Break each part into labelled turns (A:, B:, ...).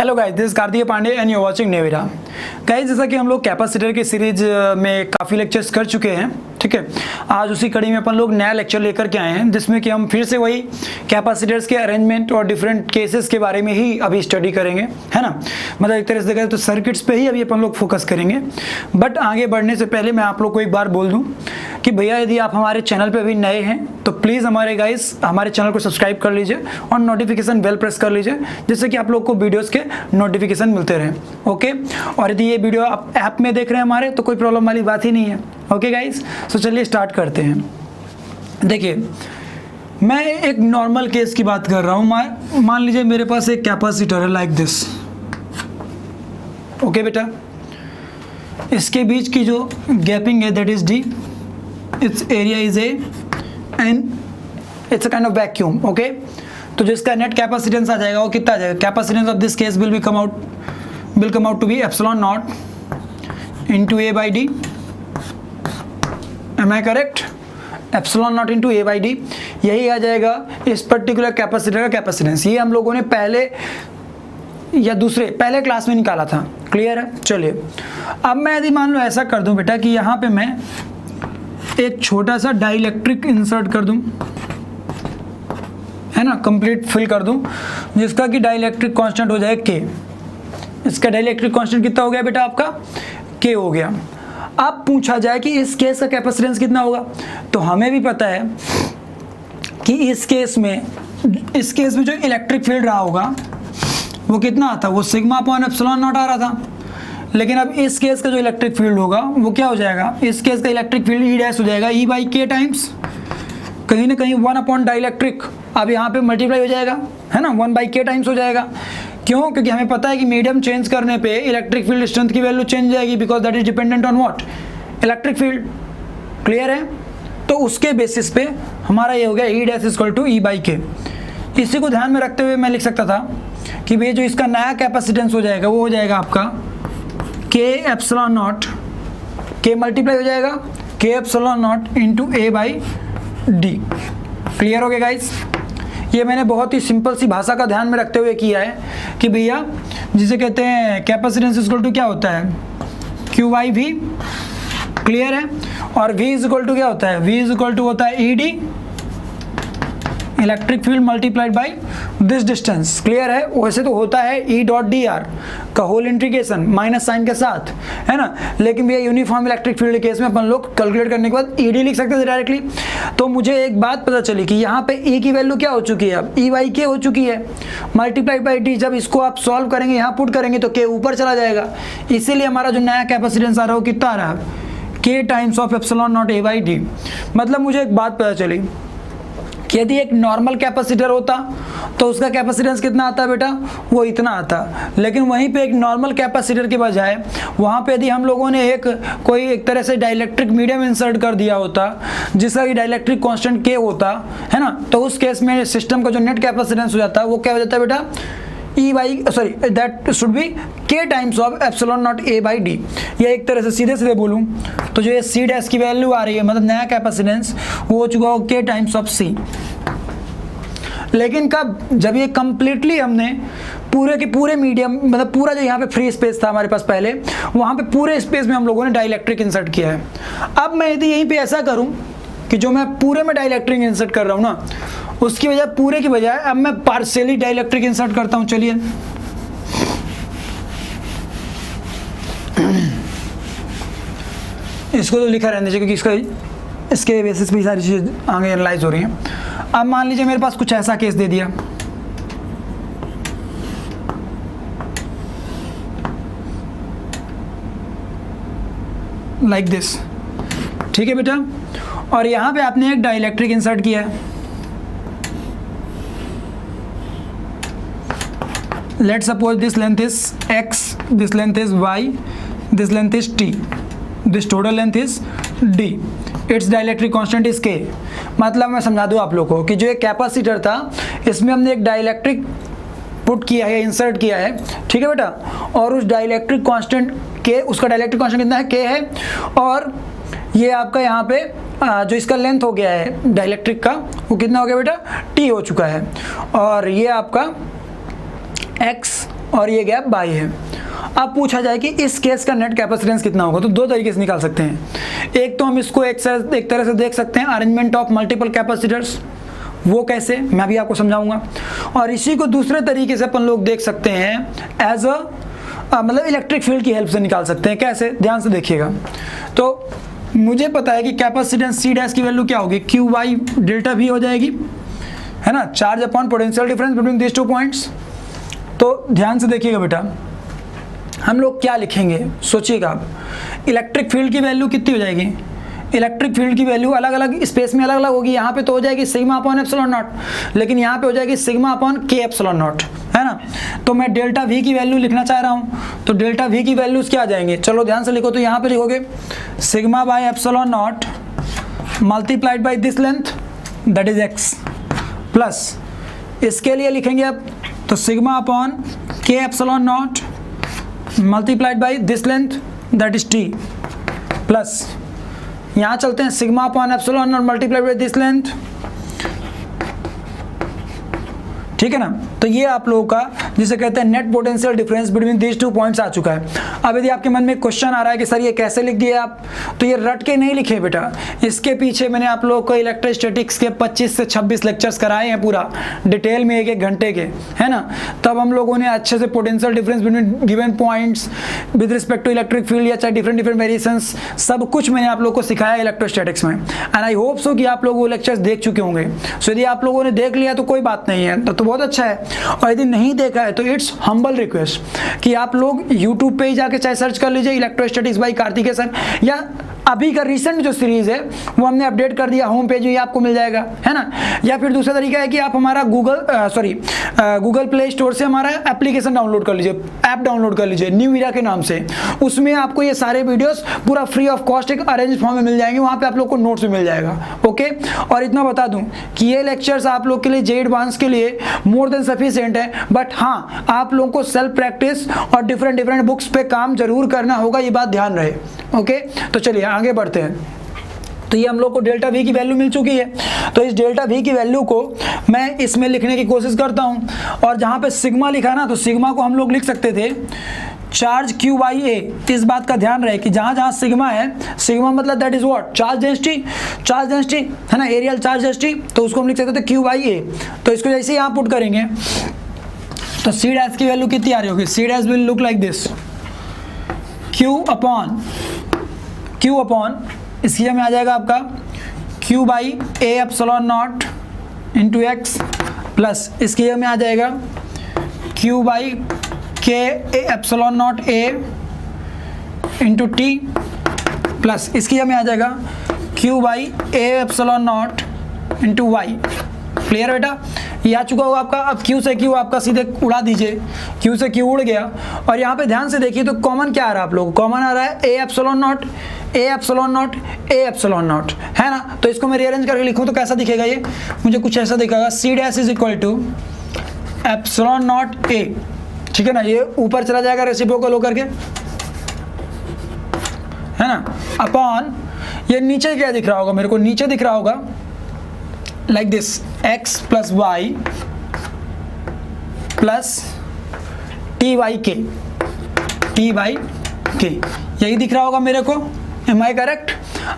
A: Hello guys, this is Kartik Pandey and you watching नेविरा। Guys, जैसा कि हम लोग कैपेसिटर की सीरीज में काफ़ी लेक्चर्स कर चुके हैं, ठीक है। आज उसी कड़ी में अपन लोग नया लेक्चर लेकर के आए हैं जिसमें कि हम फिर से वही कैपेसिटर्स के अरेंजमेंट और डिफरेंट केसेस के बारे में ही अभी स्टडी करेंगे, है ना। मतलब एक तरह से देखा तो सर्किट्स पे ही अभी अपन लोग फोकस करेंगे। बट आगे बढ़ने से पहले मैं आप लोग को एक बार बोल दूँ कि भैया यदि आप हमारे चैनल पर अभी नए हैं तो प्लीज़ हमारे चैनल को सब्सक्राइब कर लीजिए और नोटिफिकेशन बेल प्रेस कर लीजिए जिससे कि आप लोग को वीडियोस के नोटिफिकेशन मिलते रहें, ओके। और यदि ये वीडियो आप ऐप में देख रहे हैं हमारे तो कोई प्रॉब्लम वाली बात ही नहीं है, ओके गाइस। तो चलिए स्टार्ट करते हैं। देखिए, मैं एक नॉर्मल केस की बात कर रहा हूँ। मान लीजिए मेरे पास एक कैपेसिटर है लाइक दिस, ओके बेटा। इसके बीच की जो गैपिंग है that is D, it's area is A and it's a kind of vacuum, okay. तो जिसका नेट कैपेसिटेंस आ जाएगा वो कितना आ जाएगा? Capacitance of this case will come out to be epsilon not into A by D. Am I correct? Epsilon not into A by D, यही आ जाएगा इस पर्टिकुलर कैपेसिटर का कैपेसिटेंस। ये हम लोगों ने पहले क्लास में निकाला था, क्लियर है। चलिए, अब मैं यदि मान लो ऐसा कर दूं बेटा कि यहाँ पे मैं एक छोटा सा डाइलेक्ट्रिक इंसर्ट कर दूं, है ना, कंप्लीट फिल कर दूं, जिसका कि डाइलेक्ट्रिक कांस्टेंट हो जाए के। इसका डाइलेक्ट्रिक कांस्टेंट कितना हो गया बेटा? आपका के हो गया। अब पूछा जाए कि इस केस का कैपेसिटेंस कितना होगा, तो हमें भी पता है कि इस केस में जो इलेक्ट्रिक फील्ड रहा होगा वो कितना आता, वो सिग्मा अपॉन एप्सिलॉन नॉट आ रहा था। लेकिन अब इस केस का जो इलेक्ट्रिक फील्ड होगा वो क्या हो जाएगा? इस केस का इलेक्ट्रिक फील्ड ई डैश हो जाएगा ई बाई के टाइम्स कहीं ना कहीं 1 अपॉन डाइलेक्ट्रिक। अब यहाँ पे मल्टीप्लाई हो जाएगा, है ना, 1 बाई के टाइम्स हो जाएगा। क्यों? क्योंकि हमें पता है कि मीडियम चेंज करने पे इलेक्ट्रिक फील्ड स्ट्रेंथ की वैल्यू चेंज हो जाएगी because that is dependent on what? Electric field, clear है। तो उसके बेसिस पे हमारा ये हो गया E dash equal to E by K. इसी को ध्यान में रखते हुए मैं लिख सकता था कि भाई जो इसका नया कैपेसिटेंस हो जाएगा वो हो जाएगा आपका के एप्सिलॉन नॉट, के मल्टीप्लाई हो जाएगा के epsilon not into A by D. Clear हो गया गाइस? ये मैंने बहुत ही सिंपल सी भाषा का ध्यान में रखते हुए किया है कि भैया जिसे कहते हैं कैपेसिटेंस इक्वल टू क्या होता है? क्यू वाई वी, क्लियर है। और V इज इक्वल टू क्या होता है? V इज इक्वल टू होता है E D, electric field multiplied by this distance, clear है। वैसे तो होता है ई डॉट डी आर का होल इंटीग्रेशन माइनस साइन के साथ, है ना। लेकिन भैया यूनिफॉर्म इलेक्ट्रिक फील्ड केस में अपन लोग कैलकुलेट करने के बाद ई डी लिख सकते थे डायरेक्टली। तो मुझे एक बात पता चली कि यहाँ पे ई की वैल्यू क्या हो चुकी है? अब ई बाई के हो चुकी है मल्टीप्लाइड बाई डी। जब इसको आप सॉल्व करेंगे, यहाँ पुट करेंगे तो के ऊपर चला जाएगा। इसीलिए हमारा जो नया कैपेसिटेंस आ रहा है वो कितना आ रहा है? के times of epsilon not A by D. मतलब मुझे एक बात पता चली कि यदि एक नॉर्मल कैपेसिटर होता तो उसका कैपेसिटेंस कितना आता बेटा? वो इतना आता। लेकिन वहीं पे एक नॉर्मल कैपेसिटर के बजाय वहाँ पे यदि हम लोगों ने एक तरह से डाइलेक्ट्रिक मीडियम इंसर्ट कर दिया होता जिसका कि डाइलेक्ट्रिक कांस्टेंट के होता, है ना, तो उस केस में सिस्टम का जो नेट कैपेसिटेंस हो जाता वो क्या हो जाता है बेटा? दैट शुड बी के times of epsilon not A by D. या एक तरह से सीधे बोलूँ तो जो ये सी डैश की वैल्यू आ रही है, मतलब नया कैपेसिटेंस वो हो चुका हो के टाइम्स ऑफ सी। लेकिन कब? जब ये कंप्लीटली हमने पूरे के पूरे मीडियम, मतलब पूरा जो यहाँ पे फ्री स्पेस था हमारे पास पहले, वहाँ पे पूरे स्पेस में हम लोगों ने डाइलेक्ट्रिक इंसर्ट किया है। अब मैं यदि यहीं पे ऐसा करूँ कि जो मैं पूरे में डाइलेक्ट्रिक इंसर्ट कर रहा हूँ ना, उसकी वजह पूरे की बजाय अब मैं पार्शियली डाइलेक्ट्रिक इंसर्ट करता हूँ। चलिए, इसको तो लिखा रहने चाहिए क्योंकि इसके बेसिस पे सारी चीज़ें आगे एनालाइज हो रही हैं। अब मान लीजिए मेरे पास कुछ ऐसा केस दे दिया, लाइक दिस, ठीक है बेटा। और यहाँ पे आपने एक डाइलेक्ट्रिक इंसर्ट किया है। Let's suppose this length is x, this length is y, this length is t, this total length is d, it's dielectric constant is k। मतलब मैं समझा दूँ आप लोगों को कि जो एक कैपेसिटर था इसमें हमने एक डाइलेक्ट्रिक पुट किया है, इंसर्ट किया है, ठीक है बेटा। और उस डाइलेक्ट्रिक कांस्टेंट के, उसका डाइलेक्ट्रिक कांस्टेंट कितना है? k है। और ये आपका यहाँ पे जो इसका लेंथ हो गया है डाइलेक्ट्रिक का वो कितना हो गया बेटा? t हो चुका है। और ये आपका x और ये गैप बाई है। अब पूछा जाए कि इस केस का नेट कैपेसिटेंस कितना होगा, तो दो तरीके से निकाल सकते हैं। एक तो हम इसको एक तरह से देख सकते हैं अरेंजमेंट ऑफ मल्टीपल कैपेसिटर्स, वो कैसे मैं भी आपको समझाऊंगा। और इसी को दूसरे तरीके से अपन लोग देख सकते हैं एज मतलब इलेक्ट्रिक फील्ड की हेल्प से निकाल सकते हैं। कैसे, ध्यान से देखिएगा। तो मुझे पता है कि कैपेसिटेंस सी डैश की वैल्यू क्या होगी, क्यू बाई डेल्टा वी हो जाएगी, है ना, charge upon potential difference between this two points. तो ध्यान से देखिएगा बेटा, हम लोग क्या लिखेंगे सोचिएगा आप। इलेक्ट्रिक फील्ड की वैल्यू कितनी हो जाएगी, इलेक्ट्रिक फील्ड की वैल्यू अलग अलग स्पेस में अलग अलग होगी। यहाँ पे तो हो जाएगी सिग्मा अपॉन एप्सिलॉन नॉट, लेकिन यहाँ पे हो जाएगी सिग्मा अपॉन के एप्सिलॉन नॉट, है ना। तो मैं डेल्टा वी की वैल्यू लिखना चाह रहा हूँ, तो डेल्टा वी की वैल्यूज क्या आ जाएंगे, चलो ध्यान से लिखो। तो यहाँ पे लिखोगे sigma by epsilon not multiplied by this length that is x, plus इसके लिए लिखेंगे अब तो सिग्मा अपॉन के epsilon not multiplied by this length that is T, plus यहाँ चलते हैं sigma upon epsilon not multiplied by this length, ठीक है ना। तो ये आप लोगों का जिसे कहते हैं net potential difference between these two points आ चुका है। अब यदि आपके मन में क्वेश्चन आ रहा है कि सर ये कैसे लिख दिए आप, तो ये रट के नहीं लिखे बेटा, इसके पीछे मैंने आप लोगों को इलेक्ट्रोस्टैटिक्स के 25 से 26 लेक्चर्स कराए हैं पूरा डिटेल में, एक घंटे के, है ना। तब हम लोगों ने अच्छे से potential difference between given points with respect to electric field या चाहे डिफरेंट वेरिएशंस, सब कुछ मैंने आप लोगों को सिखाया इलेक्ट्रोस्टैटिक्स में। एंड आई होप सो कि आप लोग वो लेक्चर्स देख चुके होंगे। सो यदि आप लोगों ने देख लिया तो कोई बात नहीं है, तो बहुत अच्छा है। और यदि नहीं देखा है तो इट्स हम्बल रिक्वेस्ट कि आप लोग YouTube पे ही जाके चाहे सर्च कर लीजिए इलेक्ट्रोस्टैटिक्स बाय कार्तिकेय, या अभी का रिसेंट जो सीरीज है वो हमने अपडेट कर दिया, होम पेज में आपको मिल जाएगा, है ना। या फिर दूसरा तरीका है कि आप हमारा गूगल प्ले स्टोर से हमारा एप्लीकेशन डाउनलोड कर लीजिए, ऐप डाउनलोड कर लीजिए न्यू ईरा के नाम से। उसमें आपको ये सारे वीडियोस पूरा फ्री ऑफ कॉस्ट एक अरेंज फॉर्म में मिल जाएंगे, वहाँ पे आप लोग को नोट्स भी मिल जाएगा, ओके। और इतना बता दूं कि ये लेक्चर्स आप लोग के लिए जे एडवांस के लिए मोर देन सफिशिएंट है, बट हाँ आप लोगों को सेल्फ प्रैक्टिस और डिफरेंट बुक्स पे काम जरूर करना होगा, ये बात ध्यान रहे, ओके। तो चलिए आगे बढ़ते हैं। तो ये हम लोग को डेल्टा वी की वैल्यू मिल चुकी है, तो इस डेल्टा वी की वैल्यू को मैं इसमें लिखने की कोशिश करता हूं। और जहां पे सिग्मा लिखा ना, तो सिग्मा को हम लोग लिख सकते थे चार्ज क्यू बाई ए। इस बात का ध्यान रहे कि जहां जहां सिग्मा है, सिग्मा मतलब that is what, charge density है ना, एरियल चार्ज डेंसिटी, तो उसको हम लिख सकते थे क्यू बाई ए। तो इसको जैसे यहाँ पुट करेंगे तो सी डैश की वैल्यू कितनी आ रही होगी, C dash will look like this, Q upon इसकी में आ जाएगा आपका Q by A epsilon not into X, plus इसकी में आ जाएगा Q by K epsilon not A into T, plus इसकी में आ जाएगा Q by A epsilon not into Y. Clear बेटा, ये आ चुका होगा आपका। अब क्यू से क्यू आपका सीधे उड़ा दीजिए, क्यू से क्यू उड़ गया। और यहाँ पे ध्यान से देखिए तो कॉमन क्या आ रहा है आप लोगों को, कॉमन आ रहा है ए एप्सिलॉन नॉट, है ना। तो इसको मैं रीअरेंज करके लिखूँ तो कैसा दिखेगा, ये मुझे कुछ ऐसा दिखेगा, C dash is equal to epsilon not A, ठीक है ना। ये ऊपर चला जाएगा रेसिप्रोकल होकर के, है ना, अपॉन ये नीचे क्या दिख रहा होगा मेरे को, नीचे दिख रहा होगा like this x plus Y plus T by K, यही दिख रहा होगा मेरे को। Am I correct?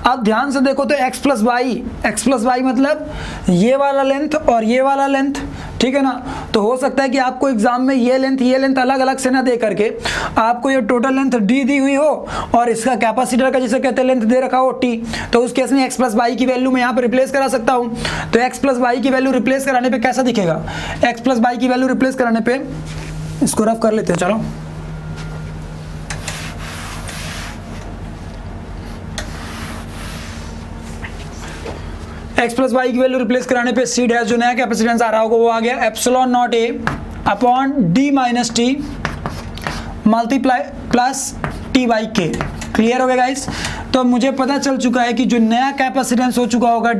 A: अब ध्यान से देखो तो x प्लस वाई मतलब ये वाला लेंथ और ये वाला लेंथ, ठीक है ना। तो हो सकता है कि आपको एग्जाम में ये लेंथ अलग अलग से ना दे करके आपको ये टोटल लेंथ d दी हुई हो और इसका कैपेसिटर का जिसे कहते हैं लेंथ दे रखा हो t, तो उस केस में x प्लस वाई की वैल्यू मैं यहाँ पे रिप्लेस करा सकता हूँ। तो x प्लस वाई की वैल्यू रिप्लेस कराने पे कैसा दिखेगा, x प्लस वाई की वैल्यू रिप्लेस कराने पे, इसको रफ कर लेते हैं चलो। x प्लस वाई की वैल्यू रिप्लेस कराने पे सी डैश जो नया कैपेसिटेंस आ रहा होगा वो आ गया epsilon not A upon D minus T multiply plus T by के। क्लियर हो गया गाइस? तो मुझे पता चल चुका है कि जो नया कैपेसिटेंस हो चुका होगा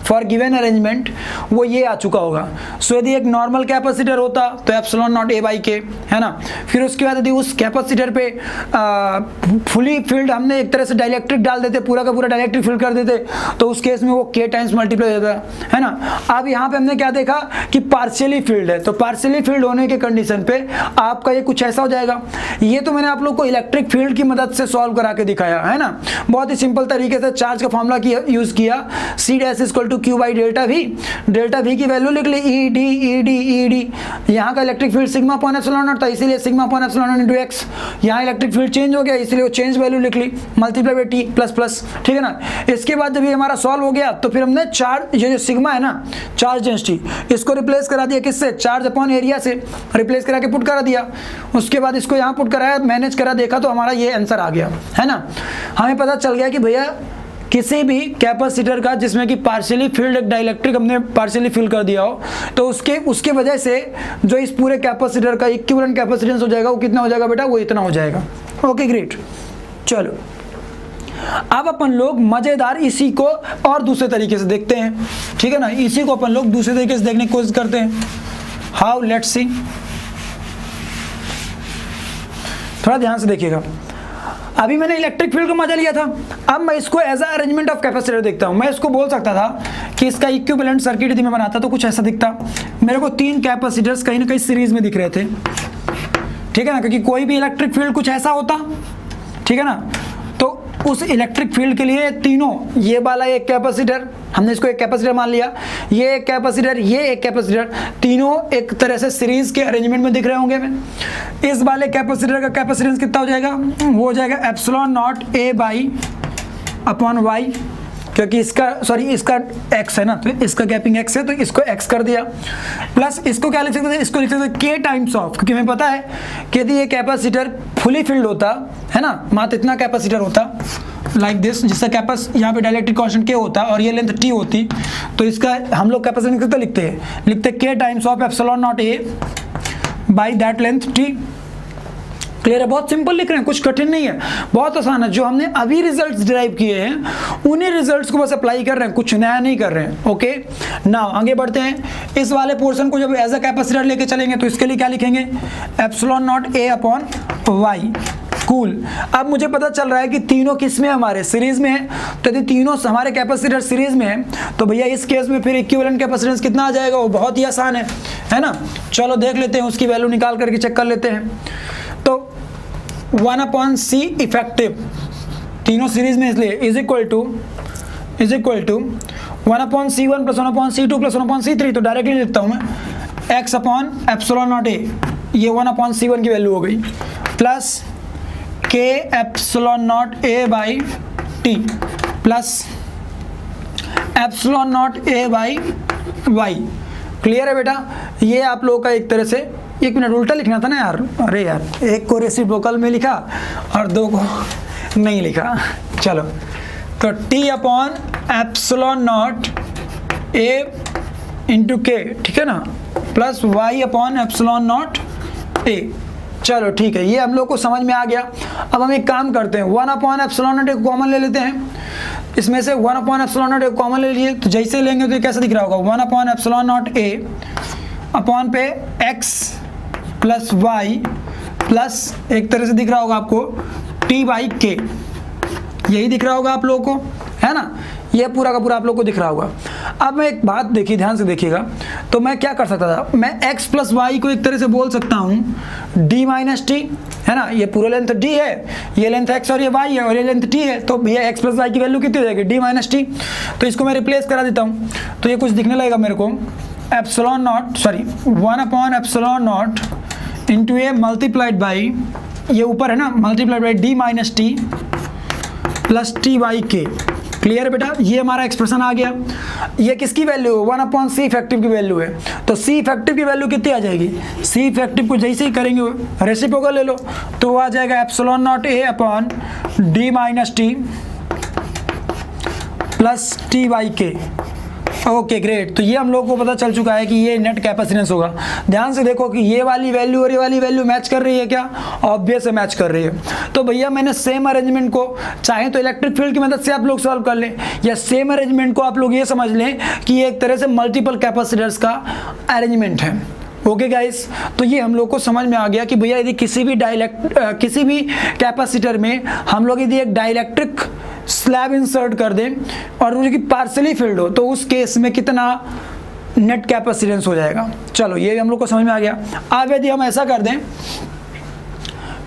A: फॉर गिवन अरेंजमेंट वो ये आ चुका होगा। सो यदि एक नॉर्मल कैपेसिटर होता तो एप्सिलॉन नॉट ए बाई के, है ना। फिर उसके बाद यदि उस कैपेसिटर पे फुली फील्ड हमने एक तरह से डाइलेक्ट्रिक डाल देते, पूरा का पूरा डाइलेक्ट्रिक फील्ड कर देते, तो उस केस में वो के टाइम्स मल्टीप्लाई हो जाता है ना। अब यहाँ पे हमने क्या देखा कि पार्शियली फील्ड है, तो पार्शियली फील्ड होने के कंडीशन पे आपका ये कुछ ऐसा हो जाएगा। ये तो मैंने आप लोग को इलेक्ट्रिक फील्ड की मदद से सॉल्व करा के दिखाया है ना, बहुत ही सिंपल तरीके से चार्ज का फॉर्मूला यूज किया, C dash equal to Q by delta V की वैल्यू लिख ली ई डी। यहाँ का electric field sigma upon epsilon not था, इसीलिए sigma upon epsilon not into X. यहाँ इलेक्ट्रिक फील्ड चेंज हो गया, इसलिए वो चेंज वैल्यू लिख ली, multiply by T plus plus, ठीक है ना। इसके बाद जब ये हमारा सॉल्व हो गया तो फिर हमने चार्ज, ये जो सिग्मा है ना, चार्ज डेंसिटी, इसको रिप्लेस करा दिया किससे, चार्ज अपॉन एरिया से रिप्लेस करा के पुट करा दिया। उसके बाद इसको यहाँ पुट कराया, मैनेज करा, देखा तो हमारा ये आंसर आ गया, है ना। हमें पता चल गया कि भैया किसी भी कैपेसिटर का जिसमें कि पार्शियली फील्ड डाइलेक्ट्रिक हमने पार्शियली फिल कर दिया हो, तो उसके वजह से जो इस पूरे कैपेसिटर का इक्विवेलेंट कैपेसिटेंस हो जाएगा वो कितना हो जाएगा बेटा, वो इतना हो जाएगा। Okay great. चलो अब अपन लोग मजेदार इसी को और दूसरे तरीके से देखते हैं, ठीक है ना। इसी को अपन लोग दूसरे तरीके से देखने की कोशिश करते हैं। हाउ, लेट्स सी, थोड़ा ध्यान से देखिएगा। अभी मैंने इलेक्ट्रिक फील्ड का मजा लिया था, अब मैं इसको as a arrangement of capacitor देखता हूं। मैं इसको बोल सकता था कि इसका इक्विवेलेंट सर्किट यदि मैं बनाता तो कुछ ऐसा दिखता। मेरे को 3 कैपेसिटर्स कहीं ना कहीं सीरीज में दिख रहे थे, ठीक है ना, क्योंकि कोई भी इलेक्ट्रिक फील्ड कुछ ऐसा होता, ठीक है ना। तो उस इलेक्ट्रिक फील्ड के लिए तीनों, ये वाला एक कैपेसिटर, हमने इसको एक कैपेसिटर मान लिया, ये एक कैपेसिटर, ये एक कैपेसिटर, तीनों एक तरह से सीरीज के अरेंजमेंट में दिख रहे होंगे। में इस वाले कैपेसिटर का कैपेसिटेंस कितना हो जाएगा, वो हो जाएगा epsilon not A by upon Y, क्योंकि इसका इसका x है ना, तो इसका गैपिंग x है तो इसको x कर दिया, प्लस इसको क्या लिख सकते थे, इसको लिख सकते थे k टाइम्स ऑफ, क्योंकि हमें पता है कि यदि ये कैपेसिटर फुली फिल्ड होता है ना, मात्र इतना कैपेसिटर होता लाइक दिस, जिसका कैपेस यहाँ पे डाइलेक्ट्रिक कांस्टेंट k होता और ये लेंथ t होती, तो इसका हम लोग कैपेसिटेंस कितना लिखते k times of epsilon not a by that length t। Clear है, बहुत सिंपल लिख रहे हैं, कुछ कठिन नहीं है, बहुत आसान है। जो हमने अभी रिजल्ट्स डिराइव किए हैं उन्हीं रिजल्ट्स को बस अप्लाई कर रहे हैं, कुछ नया नहीं कर रहे हैं। ओके नाउ आगे बढ़ते हैं। इस वाले पोर्शन को जब एज अ कैपेसिटर लेके चलेंगे तो इसके लिए क्या लिखेंगे, epsilon not A upon Y. Cool. अब मुझे पता चल रहा है कि तीनों किस में हमारे सीरीज में है, तो यदि तीनों हमारे कैपेसिटर सीरीज में है तो भैया इस केस में फिर इक्विवेलेंट कैपेसिटेंस कितना आ जाएगा, वो बहुत ही आसान है ना। चलो देख लेते हैं, उसकी वैल्यू निकाल करके चेक कर लेते हैं। तो 1/c इफेक्टिव, तीनों सीरीज में इसलिए is equal to 1/c1 plus 1/c2 plus 1/c3, तो डायरेक्टली लिखता हूं मैं x upon epsilon not A, ये 1/c1 की वैल्यू हो गई, plus k epsilon not A by T plus epsilon not A by Y. Clear है बेटा, ये आप लोगों का एक तरह से, एक मिनट उल्टा लिखना था ना यार, अरे यार एक को रेसिप्रोकल में लिखा और 2 को नहीं लिखा। चलो तो t upon epsilon not a into के, ठीक है ना, plus y upon epsilon not a। चलो ठीक है, ये हम लोग को समझ में आ गया। अब हम एक काम करते हैं, 1 अपॉन एप्सिलॉन नॉट a को कॉमन ले लेते हैं। इसमें से 1 अपॉन एप्सिलॉन नॉट a को कॉमन ले लीजिए, तो जैसे लेंगे तो ये कैसा दिख रहा होगा, 1 upon epsilon not a upon पे x प्लस वाई प्लस एक तरह से दिख रहा होगा आपको t बाई के, यही दिख रहा होगा आप लोगों को, है ना। ये पूरा का पूरा आप लोग को दिख रहा होगा। अब मैं एक बात देखिए, ध्यान से देखिएगा, तो मैं क्या कर सकता था, मैं x प्लस वाई को एक तरह से बोल सकता हूँ d माइनस टी, है ना। ये पूरा लेंथ d है, ये लेंथ x और ये y है और ये लेंथ t है, तो भैया x प्लस वाई की वैल्यू कितनी हो जाएगी, d माइनस टी। तो इसको मैं रिप्लेस करा देता हूँ, तो ये कुछ दिखने लगेगा मेरे को, epsilon not 1 upon epsilon not into A multiplied by, ये ऊपर है ना, multiplied by D minus T plus T by के। क्लियर है बेटा, ये हमारा एक्सप्रेशन आ गया। ये किसकी वैल्यू है, 1/c इफेक्टिव की वैल्यू है, तो c इफेक्टिव की वैल्यू कितनी आ जाएगी, c इफेक्टिव को जैसे ही करेंगे रेसिप्रोकल ले लो तो वो आ जाएगा epsilon not a upon D minus T plus T by के। ओके ग्रेट, तो ये हम लोग को पता चल चुका है कि ये नेट कैपेसिटेंस होगा। ध्यान से देखो कि ये वाली वैल्यू और ये वाली वैल्यू मैच कर रही है क्या? ऑब्वियस है मैच कर रही है। तो भैया मैंने सेम अरेंजमेंट को चाहे तो इलेक्ट्रिक फील्ड की मदद से आप लोग सॉल्व कर लें, या सेम अरेंजमेंट को आप लोग ये समझ लें कि ये एक तरह से मल्टीपल कैपेसिटर्स का अरेंजमेंट है। ओके गाइस, तो ये हम लोग को समझ में आ गया कि भैया यदि किसी भी कैपेसिटर में हम लोग यदि एक डाइलेक्ट्रिक स्लैब इंसर्ट कर दें और वो कि पार्सली फिल्ड हो, तो उस केस में कितना नेट कैपेसिटेंस हो जाएगा। चलो ये हम लोग को समझ में आ गया। अब यदि हम ऐसा कर दें,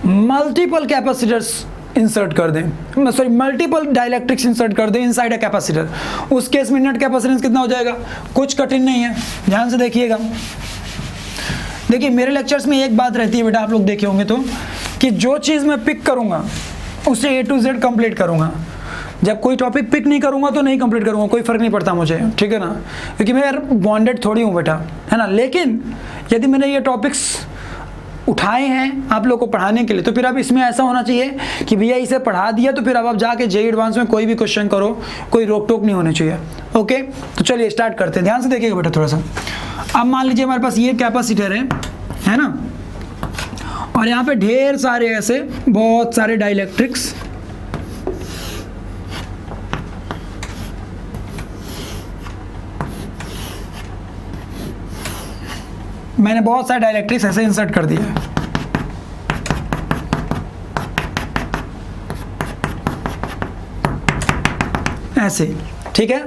A: मल्टीपल कैपेसिटर्स इंसर्ट कर दें, सॉरी मल्टीपल डाइलेक्ट्रिक्स इंसर्ट कर दें इनसाइड अ कैपेसिटर, उस केस में नेट कैपेसिटेंस कितना हो जाएगा? कुछ कठिन नहीं है, ध्यान से देखिएगा। देखिए मेरे लेक्चर्स में एक बात रहती है बेटा, आप लोग देखे होंगे तो, कि जो चीज़ मैं पिक करूंगा उसे A to Z कंप्लीट करूंगा। जब कोई टॉपिक पिक नहीं करूंगा तो नहीं कंप्लीट करूंगा, कोई फर्क नहीं पड़ता मुझे, ठीक है ना, क्योंकि मैं यार बॉन्डेड थोड़ी हूँ बेटा, है ना। लेकिन यदि मैंने ये टॉपिक्स उठाए हैं आप लोग को पढ़ाने के लिए, तो फिर अब इसमें ऐसा होना चाहिए कि भैया इसे पढ़ा दिया तो फिर अब आप जाके JEE एडवांस में कोई भी क्वेश्चन करो, कोई रोक टोक नहीं होनी चाहिए। ओके, तो चलिए स्टार्ट करते हैं। ध्यान से देखिएगा बेटा थोड़ा सा। अब मान लीजिए हमारे पास ये कैपेसिटर है ना, और यहाँ पे ढेर सारे ऐसे बहुत सारे डाइलेक्ट्रिक्स, मैंने बहुत सारे डाइलेक्ट्रिक्स ऐसे इंसर्ट कर दिए। ऐसे, ठीक है।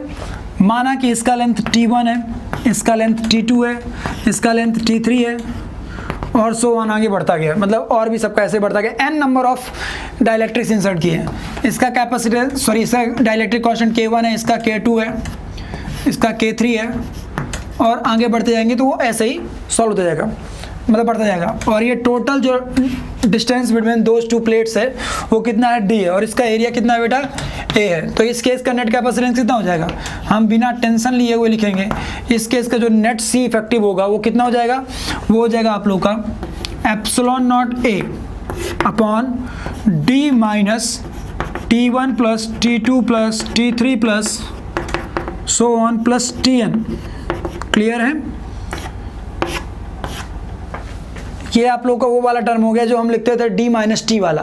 A: माना कि इसका लेंथ T1 है, इसका लेंथ T2 है, इसका लेंथ T3 है, और सो ऑन आगे बढ़ता गया, मतलब और भी सबका ऐसे बढ़ता गया। n number of dielectrics insert किए हैं। इसका कैपेसिटर सॉरी इसका डाइलेक्ट्रिक कांस्टेंट K1 है, इसका K2 है, इसका K3 है, और आगे बढ़ते जाएंगे तो वो ऐसे ही सॉल्व होता जाएगा, मतलब बढ़ता जाएगा। और ये टोटल जो distance between those two plates है वो कितना है? D है, और इसका एरिया कितना है बेटा? A है। तो इस केस का नेट कैपेसिटेंस कितना हो जाएगा? हम बिना टेंशन लिए हुए लिखेंगे। इस केस का जो नेट C इफेक्टिव होगा वो कितना हो जाएगा? वो हो जाएगा आप लोग का ε0A upon D minus T1 plus T2 plus T3 plus so on plus Tn। Clear है? ये आप लोग का वो वाला टर्म हो गया जो हम लिखते थे D माइनस T वाला,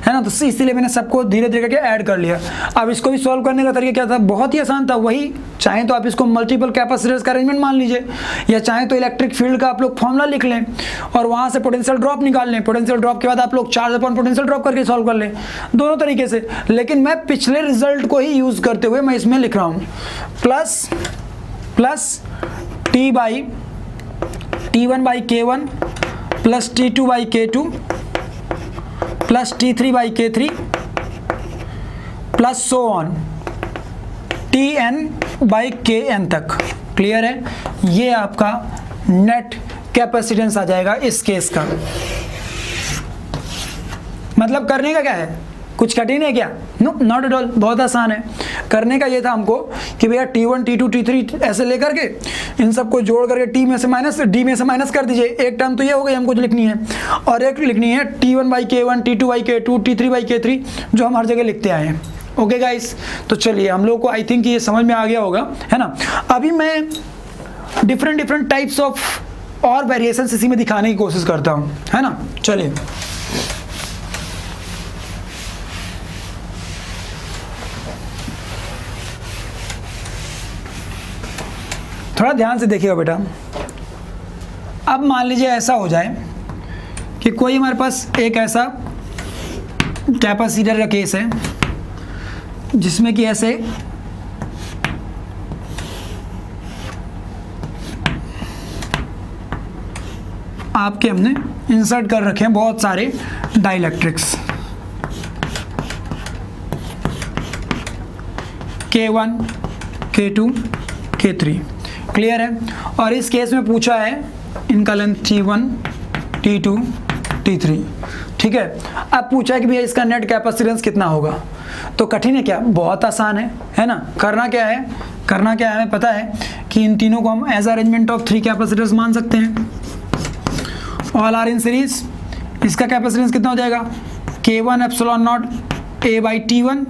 A: है ना। तो इसीलिए मैंने सबको धीरे धीरे करके ऐड कर लिया। अब इसको भी सॉल्व करने का तरीका क्या था? बहुत ही आसान था। वही, चाहे तो आप इसको मल्टीपल कैपेसिटर्स का अरेंजमेंट मान लीजिए, या चाहे तो इलेक्ट्रिक फील्ड का आप लोग फॉर्मूला लिख लें और वहाँ से पोटेंशियल ड्रॉप निकाल लें। पोटेंशियल ड्रॉप के बाद आप लोग चार्ज अपॉन पोटेंशियल ड्रॉप करके सॉल्व कर लें, दोनों तरीके से। लेकिन मैं पिछले रिजल्ट को ही यूज़ करते हुए मैं इसमें लिख रहा हूँ, plus T by T1 by K1 plus T2 by K2 plus T3 by K3 plus so on Tn by Kn तक। क्लियर है? ये आपका नेट कैपेसिटेंस आ जाएगा इस केस का। मतलब करने का क्या है? कुछ कठिन है क्या? नो, नॉट एट ऑल, बहुत आसान है। करने का ये था हमको कि भैया T1 T2 T3 ऐसे लेकर के इन सबको जोड़ करके D में से माइनस कर दीजिए। एक टर्म तो ये हो गई हमको जो लिखनी है, और एक लिखनी है T1 by K1 T2 by K2 T3 by K3, जो हम हर जगह लिखते आए हैं। ओके गाइस, तो चलिए हम लोग को आई थिंक ये समझ में आ गया होगा, है ना। अभी मैं डिफरेंट टाइप्स ऑफ और वेरिएशंस इसी में दिखाने की कोशिश करता हूँ, है ना। चलिए थोड़ा ध्यान से देखिएगा बेटा। अब मान लीजिए ऐसा हो जाए कि कोई हमारे पास एक ऐसा कैपेसिटर का केस है जिसमें कि ऐसे आपके हमने इंसर्ट कर रखे हैं बहुत सारे dielectrics, K1 K2 K3। Clear है? और इस केस में पूछा है इनका लेंथ T1 T2 T3, ठीक है। अब पूछा है कि भैया इसका नेट कैपेसिटेंस कितना होगा। तो कठिन है क्या? बहुत आसान है ना। करना क्या है हमें पता है कि इन तीनों को हम एज अरेंजमेंट ऑफ 3 कैपेसिटर्स मान सकते हैं। All are in series. इसका कैपेसिटेंस कितना हो जाएगा? K1 ε0 A by T1।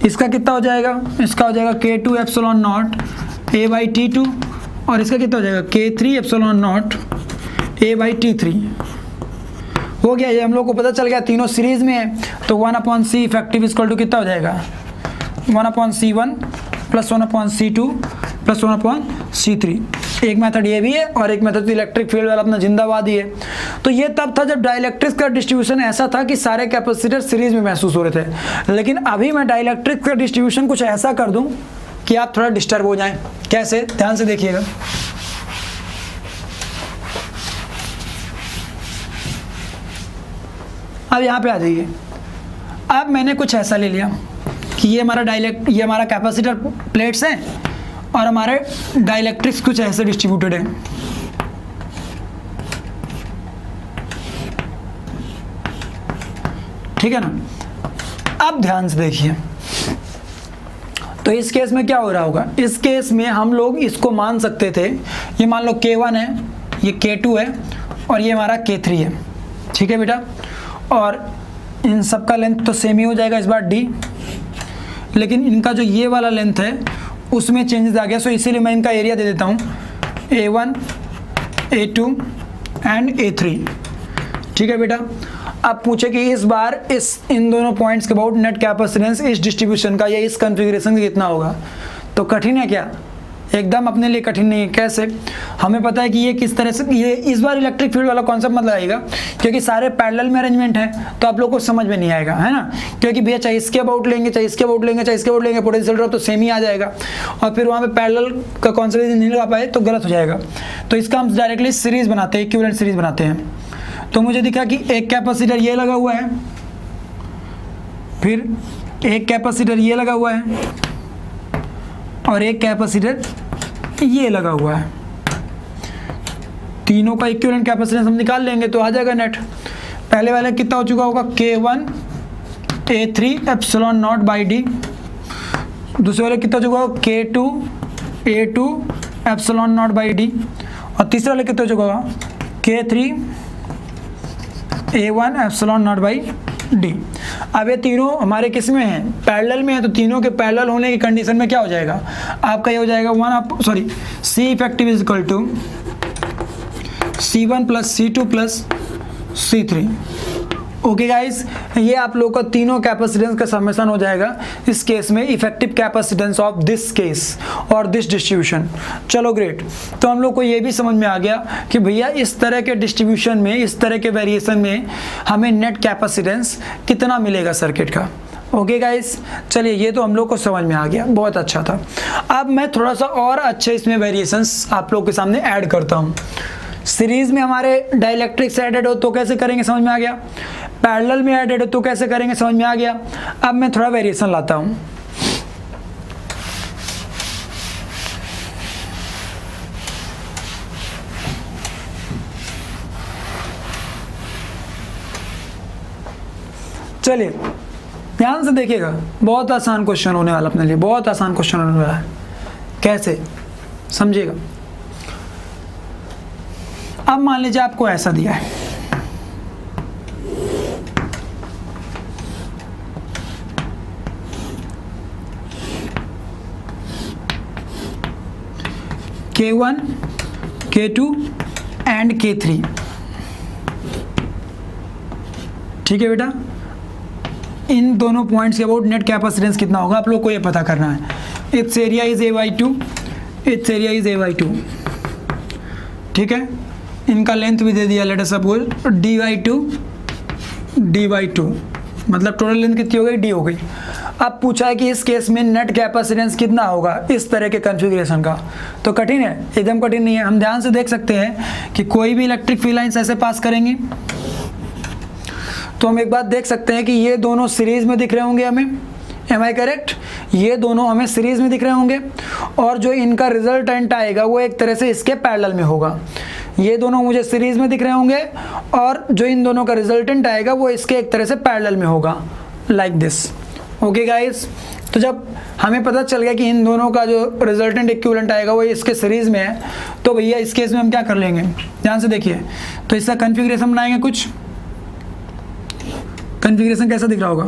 A: इसका कितना हो जाएगा? इसका हो जाएगा K2 ε0 A/T2 और इसका कितना हो जाएगा K3 एप्सिलॉन नॉट A/T3 हो गया। ये हम लोग को पता चल गया, तीनों सीरीज में है, तो 1/C इफेक्टिव इक्वल टू कितना हो जाएगा 1/C1 plus 1/C2 plus 1/C3। एक मेथड ये भी है और एक मेथड इलेक्ट्रिक फील्ड वाला अपना जिंदाबाद ही है। तो ये तब था जब डाइलेक्ट्रिक्स का डिस्ट्रीब्यूशन ऐसा था कि सारे कैपेसिटर सीरीज में महसूस हो रहे थे, लेकिन अभी मैं डाइलेक्ट्रिक्स का डिस्ट्रीब्यूशन कुछ ऐसा कर दूं कि आप थोड़ा डिस्टर्ब हो जाएं। कैसे, ध्यान से देखिएगा। अब यहाँ पे आ जाइए। अब मैंने कुछ ऐसा ले लिया कि ये हमारा कैपेसिटर प्लेट्स हैं और हमारे डाइलेक्ट्रिक्स कुछ ऐसे डिस्ट्रीब्यूटेड हैं। ठीक है ना। अब ध्यान से देखिए, तो इस केस में क्या हो रहा होगा, इस केस में हम लोग इसको मान सकते थे, ये मान लो K1 है, ये K2 है और ये हमारा K3 है। ठीक है बेटा, और इन सब का लेंथ तो सेम ही हो जाएगा इस बार D, लेकिन इनका जो ये वाला लेंथ है उसमें चेंजेस आ गया। सो इसीलिए मैं इनका एरिया दे देता हूँ A1 A2 एंड A3। ठीक है बेटा। अब पूछे कि इस बार इन दोनों पॉइंट्स के अबाउट नेट कैपेसिटेंस इस डिस्ट्रीब्यूशन का या इस कॉन्फ़िगरेशन का कितना होगा। तो कठिन है क्या, एकदम अपने लिए कठिन नहीं है। कैसे, हमें पता है कि ये किस तरह से, ये इस बार इलेक्ट्रिक फील्ड वाला कॉन्सेप्ट मत लगाइएगा क्योंकि सारे पैरेलल में अरेंजमेंट है, तो आप लोग को समझ में नहीं आएगा, है ना। क्योंकि भैया चाहे इसके अबाउट लेंगे, चाहे इसके अबाउट लेंगे, चाहे इसके अबाउट लेंगे, पोटेंशियल ड्रॉप तो सेम ही आ जाएगा और फिर वहाँ पे पैरेलल का कॉन्सेप्ट नहीं लगा पाए तो गलत हो जाएगा। तो इसका हम डायरेक्टली सीरीज बनाते हैं, इक्विवेलेंट सीरीज बनाते हैं। तो मुझे दिखा कि एक कैपेसिटर ये लगा हुआ है, फिर एक कैपेसिटर ये लगा हुआ है और एक कैपेसिटर ये लगा हुआ है। तीनों का इक्विवेलेंट कैपेसिटेंस हम निकाल लेंगे तो आ जाएगा नेट। पहले वाले कितना हो चुका होगा K1 A3 epsilon not by D, दूसरे वाले कितना हो चुका होगा K2 A2 epsilon not by D, और तीसरे वाले कितना हो चुका होगा K3 A1 epsilon not by D। अब ये तीनों हमारे किस में हैं, पैरेलल में है, तो तीनों के पैरेलल होने की कंडीशन में क्या हो जाएगा आपका, ये हो जाएगा C effective is equal to C1 plus C2 plus C3। Okay guys, ये आप लोग का तीनों कैपेसिटेंस का समेशन हो जाएगा इस केस में, effective capacitance of this case और दिस डिस्ट्रीब्यूशन। चलो ग्रेट। तो हम लोग को ये भी समझ में आ गया कि भैया इस तरह के डिस्ट्रीब्यूशन में, इस तरह के वेरिएशन में हमें नेट कैपेसिटेंस कितना मिलेगा सर्किट का। ओके गाइस, चलिए ये तो हम लोग को समझ में आ गया, बहुत अच्छा था। अब मैं थोड़ा सा और अच्छे इसमें वेरिएशंस आप लोग के सामने ऐड करता हूँ। सीरीज में हमारे डाइलेक्ट्रिक्स एडेड हो तो कैसे करेंगे, समझ में आ गया। पैरेलल में एडेड हो तो कैसे करेंगे, समझ में आ गया। अब मैं थोड़ा वेरिएशन लाता हूँ। चलिए ध्यान से देखिएगा, बहुत आसान क्वेश्चन होने वाला अपने लिए, बहुत आसान क्वेश्चन होने वाला है। कैसे, समझिएगा। अब मान लीजिए आपको ऐसा दिया है, K1 K2 एंड K3। ठीक है बेटा, इन दोनों पॉइंट्स के अबाउट नेट कैपेसिटेंस कितना होगा आप लोग को ये पता करना है। It's area is A/2, it's area is A/2। ठीक है, इनका लेंथ भी दे दिया, let us suppose D/2 D/2, मतलब टोटल लेंथ कितनी हो गई, D हो गई। अब पूछा है कि इस केस में नेट कैपेसिटेंस कितना होगा इस तरह के कॉन्फ़िगरेशन का। तो कठिन है, एकदम कठिन नहीं है। हम ध्यान से देख सकते हैं कि कोई भी इलेक्ट्रिक फील्ड लाइंस ऐसे पास करेंगे तो हम एक बात देख सकते हैं कि ये दोनों सीरीज में दिख रहे होंगे हमें, एम आई करेक्ट, ये दोनों हमें सीरीज में दिख रहे होंगे और जो इनका रिजल्टेंट आएगा वो एक तरह से इसके पैरेलल में होगा। ये दोनों मुझे सीरीज में दिख रहे होंगे और जो इन दोनों का रिजल्टेंट आएगा वो इसके एक तरह से पैरेलल में होगा, लाइक दिस। ओके गाइस, तो जब हमें पता चल गया कि इन दोनों का जो रिजल्टेंट इक्विवेलेंट आएगा वो इसके सीरीज में है, तो भैया इस केस में हम क्या कर लेंगे, ध्यान से देखिए। तो इसका कॉन्फ़िगरेशन बनाएंगे, कुछ कॉन्फ़िगरेशन कैसा दिख रहा होगा।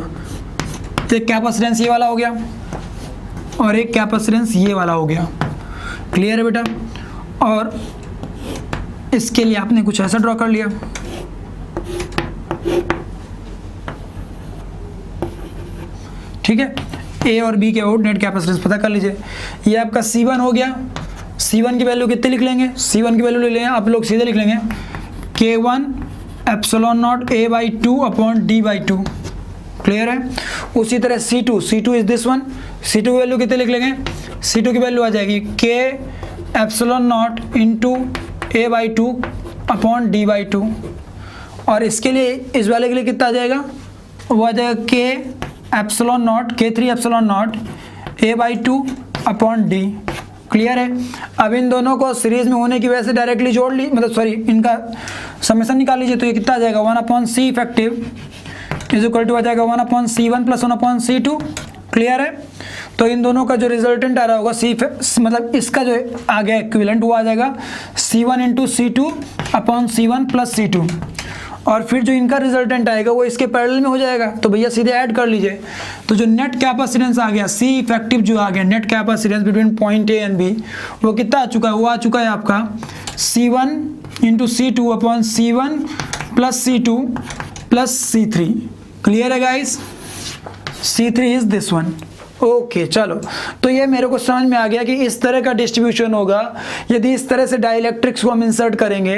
A: एक कैपेसिटेंस ये वाला हो गया और एक कैपेसिटेंस ये वाला हो गया। क्लियर है बेटा। और इसके लिए आपने कुछ ऐसा ड्रॉ कर लिया, ठीक है। ए और बी के आउट नेट कैपेसिटेंस पता कर लीजिए। ये आपका C1 हो गया। C1 की वैल्यू कितनी लिख लेंगे? C1 की वैल्यू ले लेंगे आप लोग, सीधे लिख लेंगे K1 epsilon not A/2 upon D/2। Clear है। उसी तरह C2 is this one. C2 की वैल्यू कितनी लिख लेंगे? C2 की वैल्यू आ जाएगी K epsilon not into A/2 upon D/2। और इसके लिए, इस वाले के लिए कितना आ जाएगा? वो आ जाएगा K epsilon not, K3 epsilon not A/2 upon D। Clear है। अब इन दोनों को सीरीज में होने की वजह से डायरेक्टली जोड़ ली, मतलब सॉरी, इनका समेशन निकाल लीजिए। तो ये कितना आ जाएगा? 1/C effective is equal to आ जाएगा 1/C1 प्लस 1/C2। क्लियर है। तो इन दोनों का जो रिजल्टेंट आ रहा होगा मतलब इसका जो आ गया इक्विवेलेंट, वो आ जाएगा C1 into C2 upon C1 plus C2। और फिर जो इनका रिजल्टेंट आएगा वो इसके पैरेलल में हो जाएगा। तो भैया सीधे ऐड कर लीजिए। तो जो नेट कैपेसिटेंस आ गया, C इफेक्टिव जो आ गया, net capacitance between point A and B, वो कितना आ चुका है? वो आ चुका है आपका C1 into C2 upon C1 plus C2 plus C3। Clear है guys? C3 is this one. Okay चलो, तो ये मेरे को समझ में आ गया कि इस तरह का डिस्ट्रीब्यूशन होगा। यदि इस तरह से डाइलेक्ट्रिक्स को हम इंसर्ट करेंगे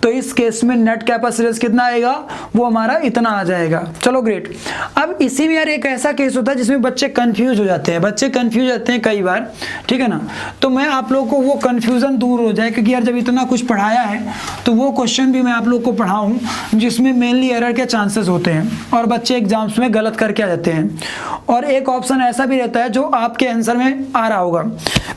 A: तो इस केस में नेट कैपेसिटेंस कितना आएगा? वो हमारा इतना आ जाएगा। चलो ग्रेट। अब इसी में यार एक ऐसा केस होता है जिसमें बच्चे कंफ्यूज हो जाते हैं, कई बार, ठीक है ना। तो मैं आप लोगों को वो कंफ्यूजन दूर हो जाए, क्योंकि यार जब इतना कुछ पढ़ाया है तो वो क्वेश्चन भी मैं आप लोग को पढ़ाऊँ जिसमें मेनली एरर के चांसेस होते हैं और बच्चे एग्जाम्स में गलत करके आ जाते हैं। और एक ऑप्शन ऐसा भी रहता है जो आपके आंसर में आ रहा होगा,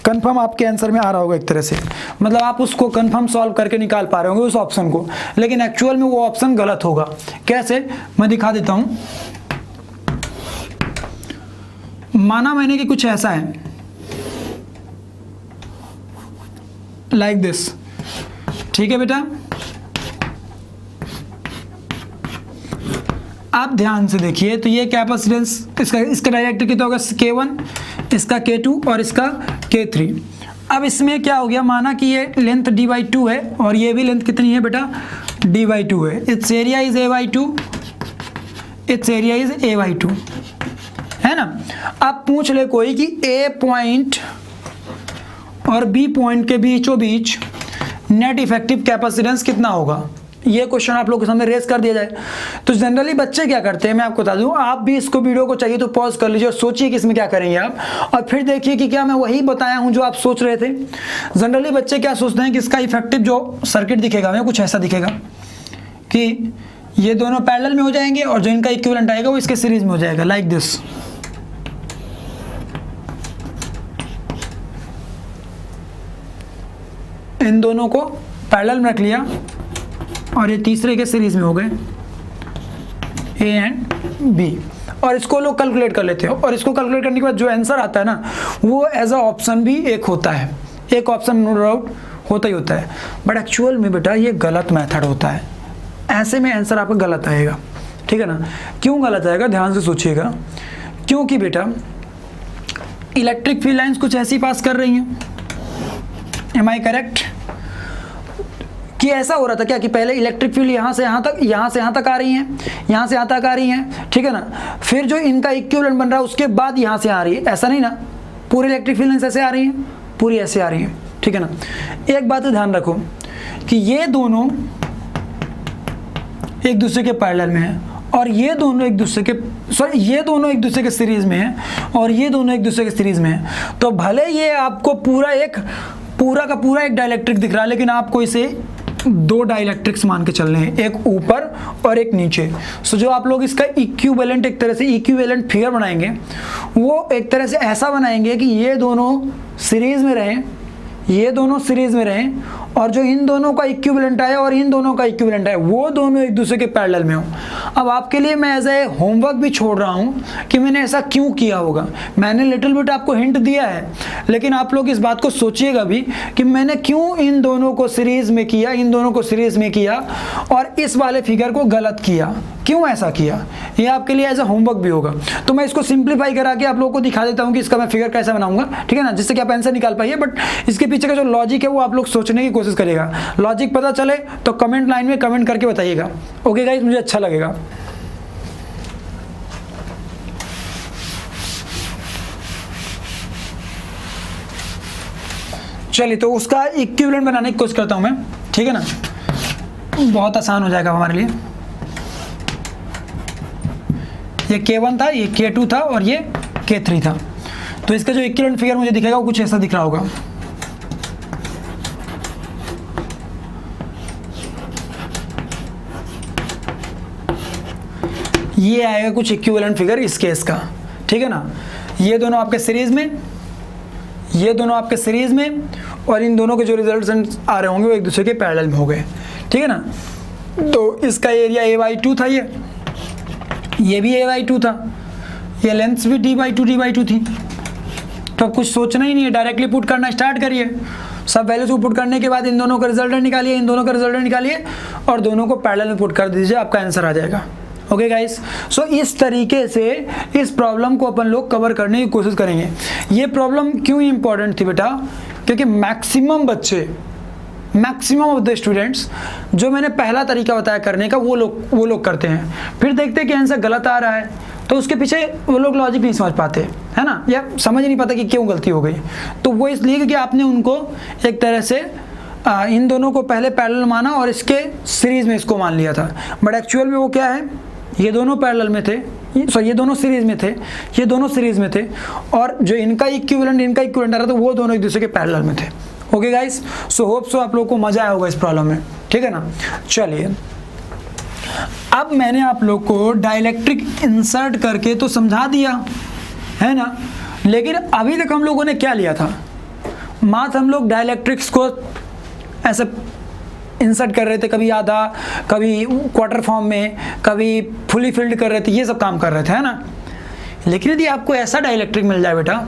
A: कंफर्म आपके आंसर में आ रहा होगा एक तरह से, मतलब आप उसको कंफर्म सॉल्व करके निकाल पा रहे होंगे उस ऑप्शन को, लेकिन एक्चुअल में वो ऑप्शन गलत होगा। कैसे? मैं दिखा देता हूं। माना मैंने कि कुछ ऐसा है, लाइक दिस, ठीक है बेटा। आप ध्यान से देखिए, तो ये कैपेसिटेंस इसका डायरेक्टिव कितना होगा? K1, इसका K2 और इसका K3। अब इसमें क्या हो गया? माना कि ये लेंथ D/2 है और ये भी लेंथ कितनी है बेटा? D/2 है। It's area is A/2, it's area is A/2, है ना। अब पूछ ले कोई कि A पॉइंट और B पॉइंट के बीचों बीच नेट इफेक्टिव कैपेसिटेंस कितना होगा? ये क्वेश्चन आप लोगों के सामने रेज कर दिया जाए तो जनरली बच्चे क्या करते हैं, मैं आपको बता दूं। आप भी इसको वीडियो को चाहिए तो पॉज कर लीजिए और सोचिए कि इसमें क्या करेंगे आप, और फिर देखिए कि क्या मैं वही बताया हूं जो आप सोच रहे थे। जनरली बच्चे क्या सोचते हैं कि इसका इफेक्टिव जो सर्किट दिखेगा हमें कुछ ऐसा दिखेगा कि ये दोनों पैरेलल में हो जाएंगे और जो इनका इक्विवेलेंट आएगा वो इसके सीरीज में हो जाएगा, लाइक दिस। इन दोनों को पैरेलल में रख लिया और ये तीसरे के सीरीज में हो गए, A एंड B। और इसको लोग कैलकुलेट कर लेते हैं और इसको कैलकुलेट करने के बाद जो आंसर आता है ना, वो एज अ ऑप्शन भी एक होता है, एक ऑप्शन नो डाउट होता ही होता है। बट एक्चुअल में बेटा ये गलत मेथड होता है, ऐसे में आंसर आपका गलत आएगा, ठीक है ना। क्यों गलत आएगा? ध्यान से सोचिएगा। क्योंकि बेटा इलेक्ट्रिक फील्ड लाइंस कुछ ऐसी पास कर रही हैं, एम आई करेक्ट? कि ऐसा हो रहा था क्या कि पहले इलेक्ट्रिक फील्ड यहाँ से यहाँ तक, यहाँ से यहाँ तक आ रही हैं, यहाँ से यहाँ तक आ रही हैं, ठीक है ना। फिर जो इनका इक्विवेलेंट बन रहा है उसके बाद यहाँ से आ रही है, ऐसा नहीं ना। पूरी इलेक्ट्रिक फील्ड ऐसे आ रही हैं, पूरी ऐसे आ रही हैं, ठीक है ना। एक बात ध्यान रखो कि ये दोनों एक दूसरे के पैरेलल में है और ये दोनों एक दूसरे के ये दोनों एक दूसरे के सीरीज में है और ये दोनों एक दूसरे के सीरीज में है। तो भले ये आपको पूरा का पूरा एक डाइलेक्ट्रिक दिख रहा है, लेकिन आपको इसे दो डाइलेक्ट्रिक्स मान के चलने हैं, एक ऊपर और एक नीचे। सो जो आप लोग इसका इक्विवेलेंट, एक तरह से इक्विवेलेंट फिगर बनाएंगे, वो एक तरह से ऐसा बनाएंगे कि ये दोनों सीरीज में रहें, ये दोनों सीरीज में रहें, और जो इन दोनों का इक्विवेलेंट है और इन दोनों का इक्विवेलेंट है वो दोनों एक दूसरे के पैरेलल में हो। अब आपके लिए मैं एज ए होमवर्क भी छोड़ रहा हूँ कि मैंने ऐसा क्यों किया होगा। मैंने लिटिल बिट आपको हिंट दिया है, लेकिन आप लोग इस बात को सोचिएगा भी कि मैंने क्यों इन दोनों को सीरीज में किया, इन दोनों को सीरीज में किया और इस वाले फिगर को गलत किया। क्यों ऐसा किया, ये आपके लिए एज अ होमवर्क भी होगा। तो मैं इसको सिंप्लीफाई करा के आप लोगों को दिखा देता हूँ कि इसका मैं फिगर कैसे बनाऊंगा, ठीक है ना, जिससे कि आप आंसर निकाल पाइए। बट इसके पीछे का जो लॉजिक है वो आप लोग सोचने की कोशिश करिएगा। लॉजिक पता चले तो कमेंट लाइन में कमेंट करके बताइएगा। ओके गाइस, मुझे अच्छा लगेगा। चलिए, तो उसका इक्विवेलेंट बनाने की कोशिश करता हूं मैं, ठीक है ना, बहुत आसान हो जाएगा हमारे लिए। ये K1 था, ये K2 था और ये K3 था। तो इसका जो इक्विवेलेंट फिगर मुझे दिखेगा वो कुछ ऐसा दिख रहा होगा। ये आएगा कुछ इक्विवेलेंट फिगर इस केस का, ठीक है ना। ये दोनों आपके सीरीज में, ये दोनों आपके सीरीज में, और इन दोनों के जो रिजल्ट आ रहे होंगे वो एक दूसरे के पैरेलल में हो गए, ठीक है ना। तो इसका एरिया a/2 था, ये भी a/2 था, ये लेंथ भी d/2 थी। तो अब कुछ सोचना ही नहीं है, डायरेक्टली पुट करना स्टार्ट करिए। सब वैल्यूज को पुट करने के बाद इन दोनों का रिजल्ट निकालिए, इन दोनों का रिजल्ट निकालिए और दोनों को पैरेलल में पुट कर दीजिए, आपका आंसर आ जाएगा। ओके गाइस, सो इस तरीके से इस प्रॉब्लम को अपन लोग कवर करने की कोशिश करेंगे। ये प्रॉब्लम क्यों इंपॉर्टेंट थी बेटा, क्योंकि मैक्सिमम बच्चे, मैक्सिमम ऑफ द स्टूडेंट्स, जो मैंने पहला तरीका बताया करने का वो लोग करते हैं, फिर देखते हैं कि आंसर गलत आ रहा है, तो उसके पीछे वो लोग लॉजिक नहीं समझ पाते, है ना, या समझ नहीं पाता कि क्यों गलती हो गई। तो वो इसलिए क्योंकि आपने उनको एक तरह से इन दोनों को पहले पैरेलल माना और इसके सीरीज में इसको मान लिया था। बट एक्चुअल में वो क्या है, ये दोनों पैरेलल में थे, ये दोनों सीरीज में थे, ये दोनों सीरीज में थे, और जो इनका इक्विवेलेंट आ रहा था वो दोनों एक दूसरे के पैरेलल में थे। Okay guys, so hope so आप लोगों को मजा आया होगा इस प्रॉब्लम में, ठीक है ना। चलिए, अब मैंने आप लोग को डाइलेक्ट्रिक इंसर्ट करके तो समझा दिया है ना, लेकिन अभी तक हम लोगों ने क्या लिया था, मात्र हम लोग डाइलेक्ट्रिक्स को ऐसे इंसर्ट कर रहे थे, कभी आधा, कभी क्वार्टर फॉर्म में, कभी फुली फिल्ड कर रहे थे, ये सब काम कर रहे थे, है ना। लेकिन यदि आपको ऐसा डाइलेक्ट्रिक मिल जाए बेटा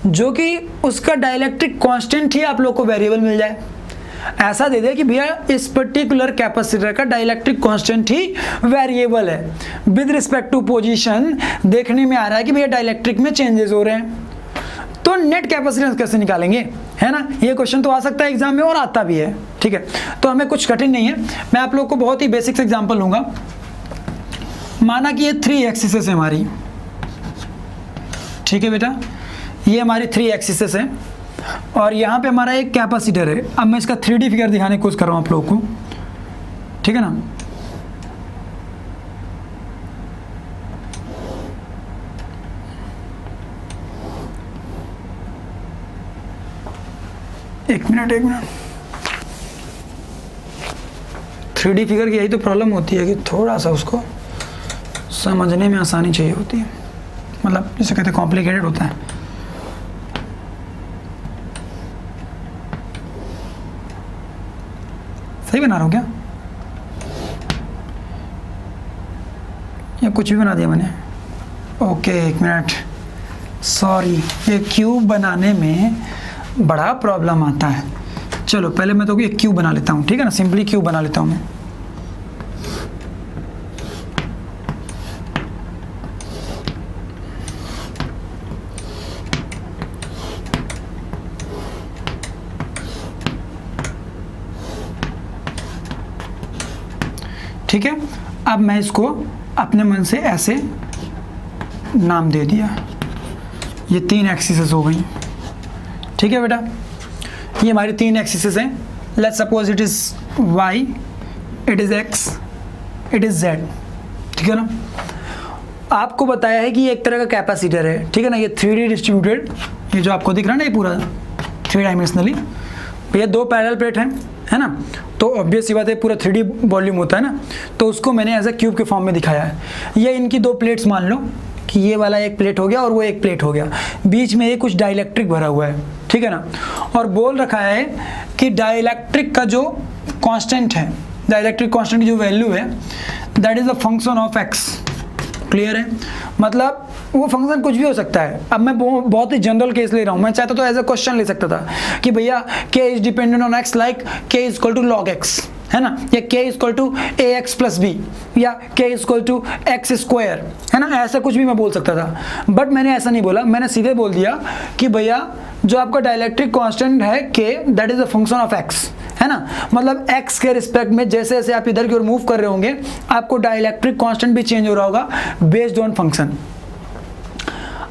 A: जो कि उसका डाइलेक्ट्रिक कांस्टेंट ही आप लोग को वेरिएबल मिल जाए, ऐसा दे दे कि भैया इस पर्टिकुलर कैपेसिटर का डाइलेक्ट्रिक कांस्टेंट ही वेरिएबल है, विद रिस्पेक्ट टू पोजीशन देखने में आ रहा है कि भैया डाइलेक्ट्रिक में चेंजेस हो रहे हैं, तो नेट कैपेसिटेंस कैसे निकालेंगे, है ना। ये क्वेश्चन तो आ सकता है एग्जाम में और आता भी है, ठीक है। तो हमें कुछ कठिन नहीं है, मैं आप लोग को बहुत ही बेसिक एग्जांपल लूंगा। माना कि ये 3 एक्सिस है हमारी, ठीक है बेटा, ये हमारी 3 एक्सिस है और यहाँ पे हमारा एक कैपेसिटर है। अब मैं इसका 3D फिगर दिखाने की कोशिश कर रहा हूँ आप लोगों को, ठीक है ना। एक मिनट 3D फिगर की यही तो प्रॉब्लम होती है कि थोड़ा सा उसको समझने में आसानी चाहिए होती है, मतलब जिसे कहते हैं कॉम्प्लिकेटेड होता है। सही बना रहा हूँ क्या, या कुछ भी बना दिया मैंने। ओके, एक मिनट, सॉरी, ये क्यूब बनाने में बड़ा प्रॉब्लम आता है। चलो पहले मैं तो ये क्यूब बना लेता हूँ, ठीक है ना, सिंपली क्यूब बना लेता हूँ मैं। ठीक है, अब मैं इसको अपने मन से ऐसे नाम दे दिया, ये 3 एक्सिस हो गई, ठीक है बेटा। ये हमारी 3 एक्सिस हैं। Let's suppose it is y, it is x, it is z, ठीक है ना। आपको बताया है कि ये एक तरह का कैपेसिटर है, ठीक है ना। ये 3D डिस्ट्रीब्यूटेड, ये जो आपको दिख रहा है ना, ये पूरा 3 डायमेंशनली, ये 2 पैरेलल प्लेट हैं, है ना। तो ऑब्वियस सी बात है, पूरा 3D वॉल्यूम होता है ना, तो उसको मैंने एज ए क्यूब के फॉर्म में दिखाया है। ये इनकी 2 प्लेट्स मान लो कि ये वाला एक प्लेट हो गया और वो एक प्लेट हो गया, बीच में ये कुछ डाइलेक्ट्रिक भरा हुआ है, ठीक है ना। और बोल रखा है कि डाइलेक्ट्रिक का जो कांस्टेंट है, डाइलेक्ट्रिक कांस्टेंट की जो वैल्यू है, that is a function of x। Clear है, मतलब वो फंक्शन कुछ भी हो सकता है। अब मैं बहुत ही जनरल केस ले रहा हूँ, मैं चाहता तो एज अ क्वेश्चन ले सकता था कि भैया k is dependent on x like k is equal to log x, है ना, या k equal to A X plus B, या k equal to X square, है ना, ऐसा कुछ भी मैं बोल सकता था, बट मैंने ऐसा नहीं बोला, मैंने सीधे बोल दिया कि भैया जो आपका डाइलेक्ट्रिक कांस्टेंट है k, that is a function of x, है ना, मतलब x के रिस्पेक्ट में जैसे जैसे आप इधर की ओर मूव कर रहे होंगे आपको डाइलेक्ट्रिक कांस्टेंट भी चेंज हो रहा होगा बेस्ड ऑन फंक्शन।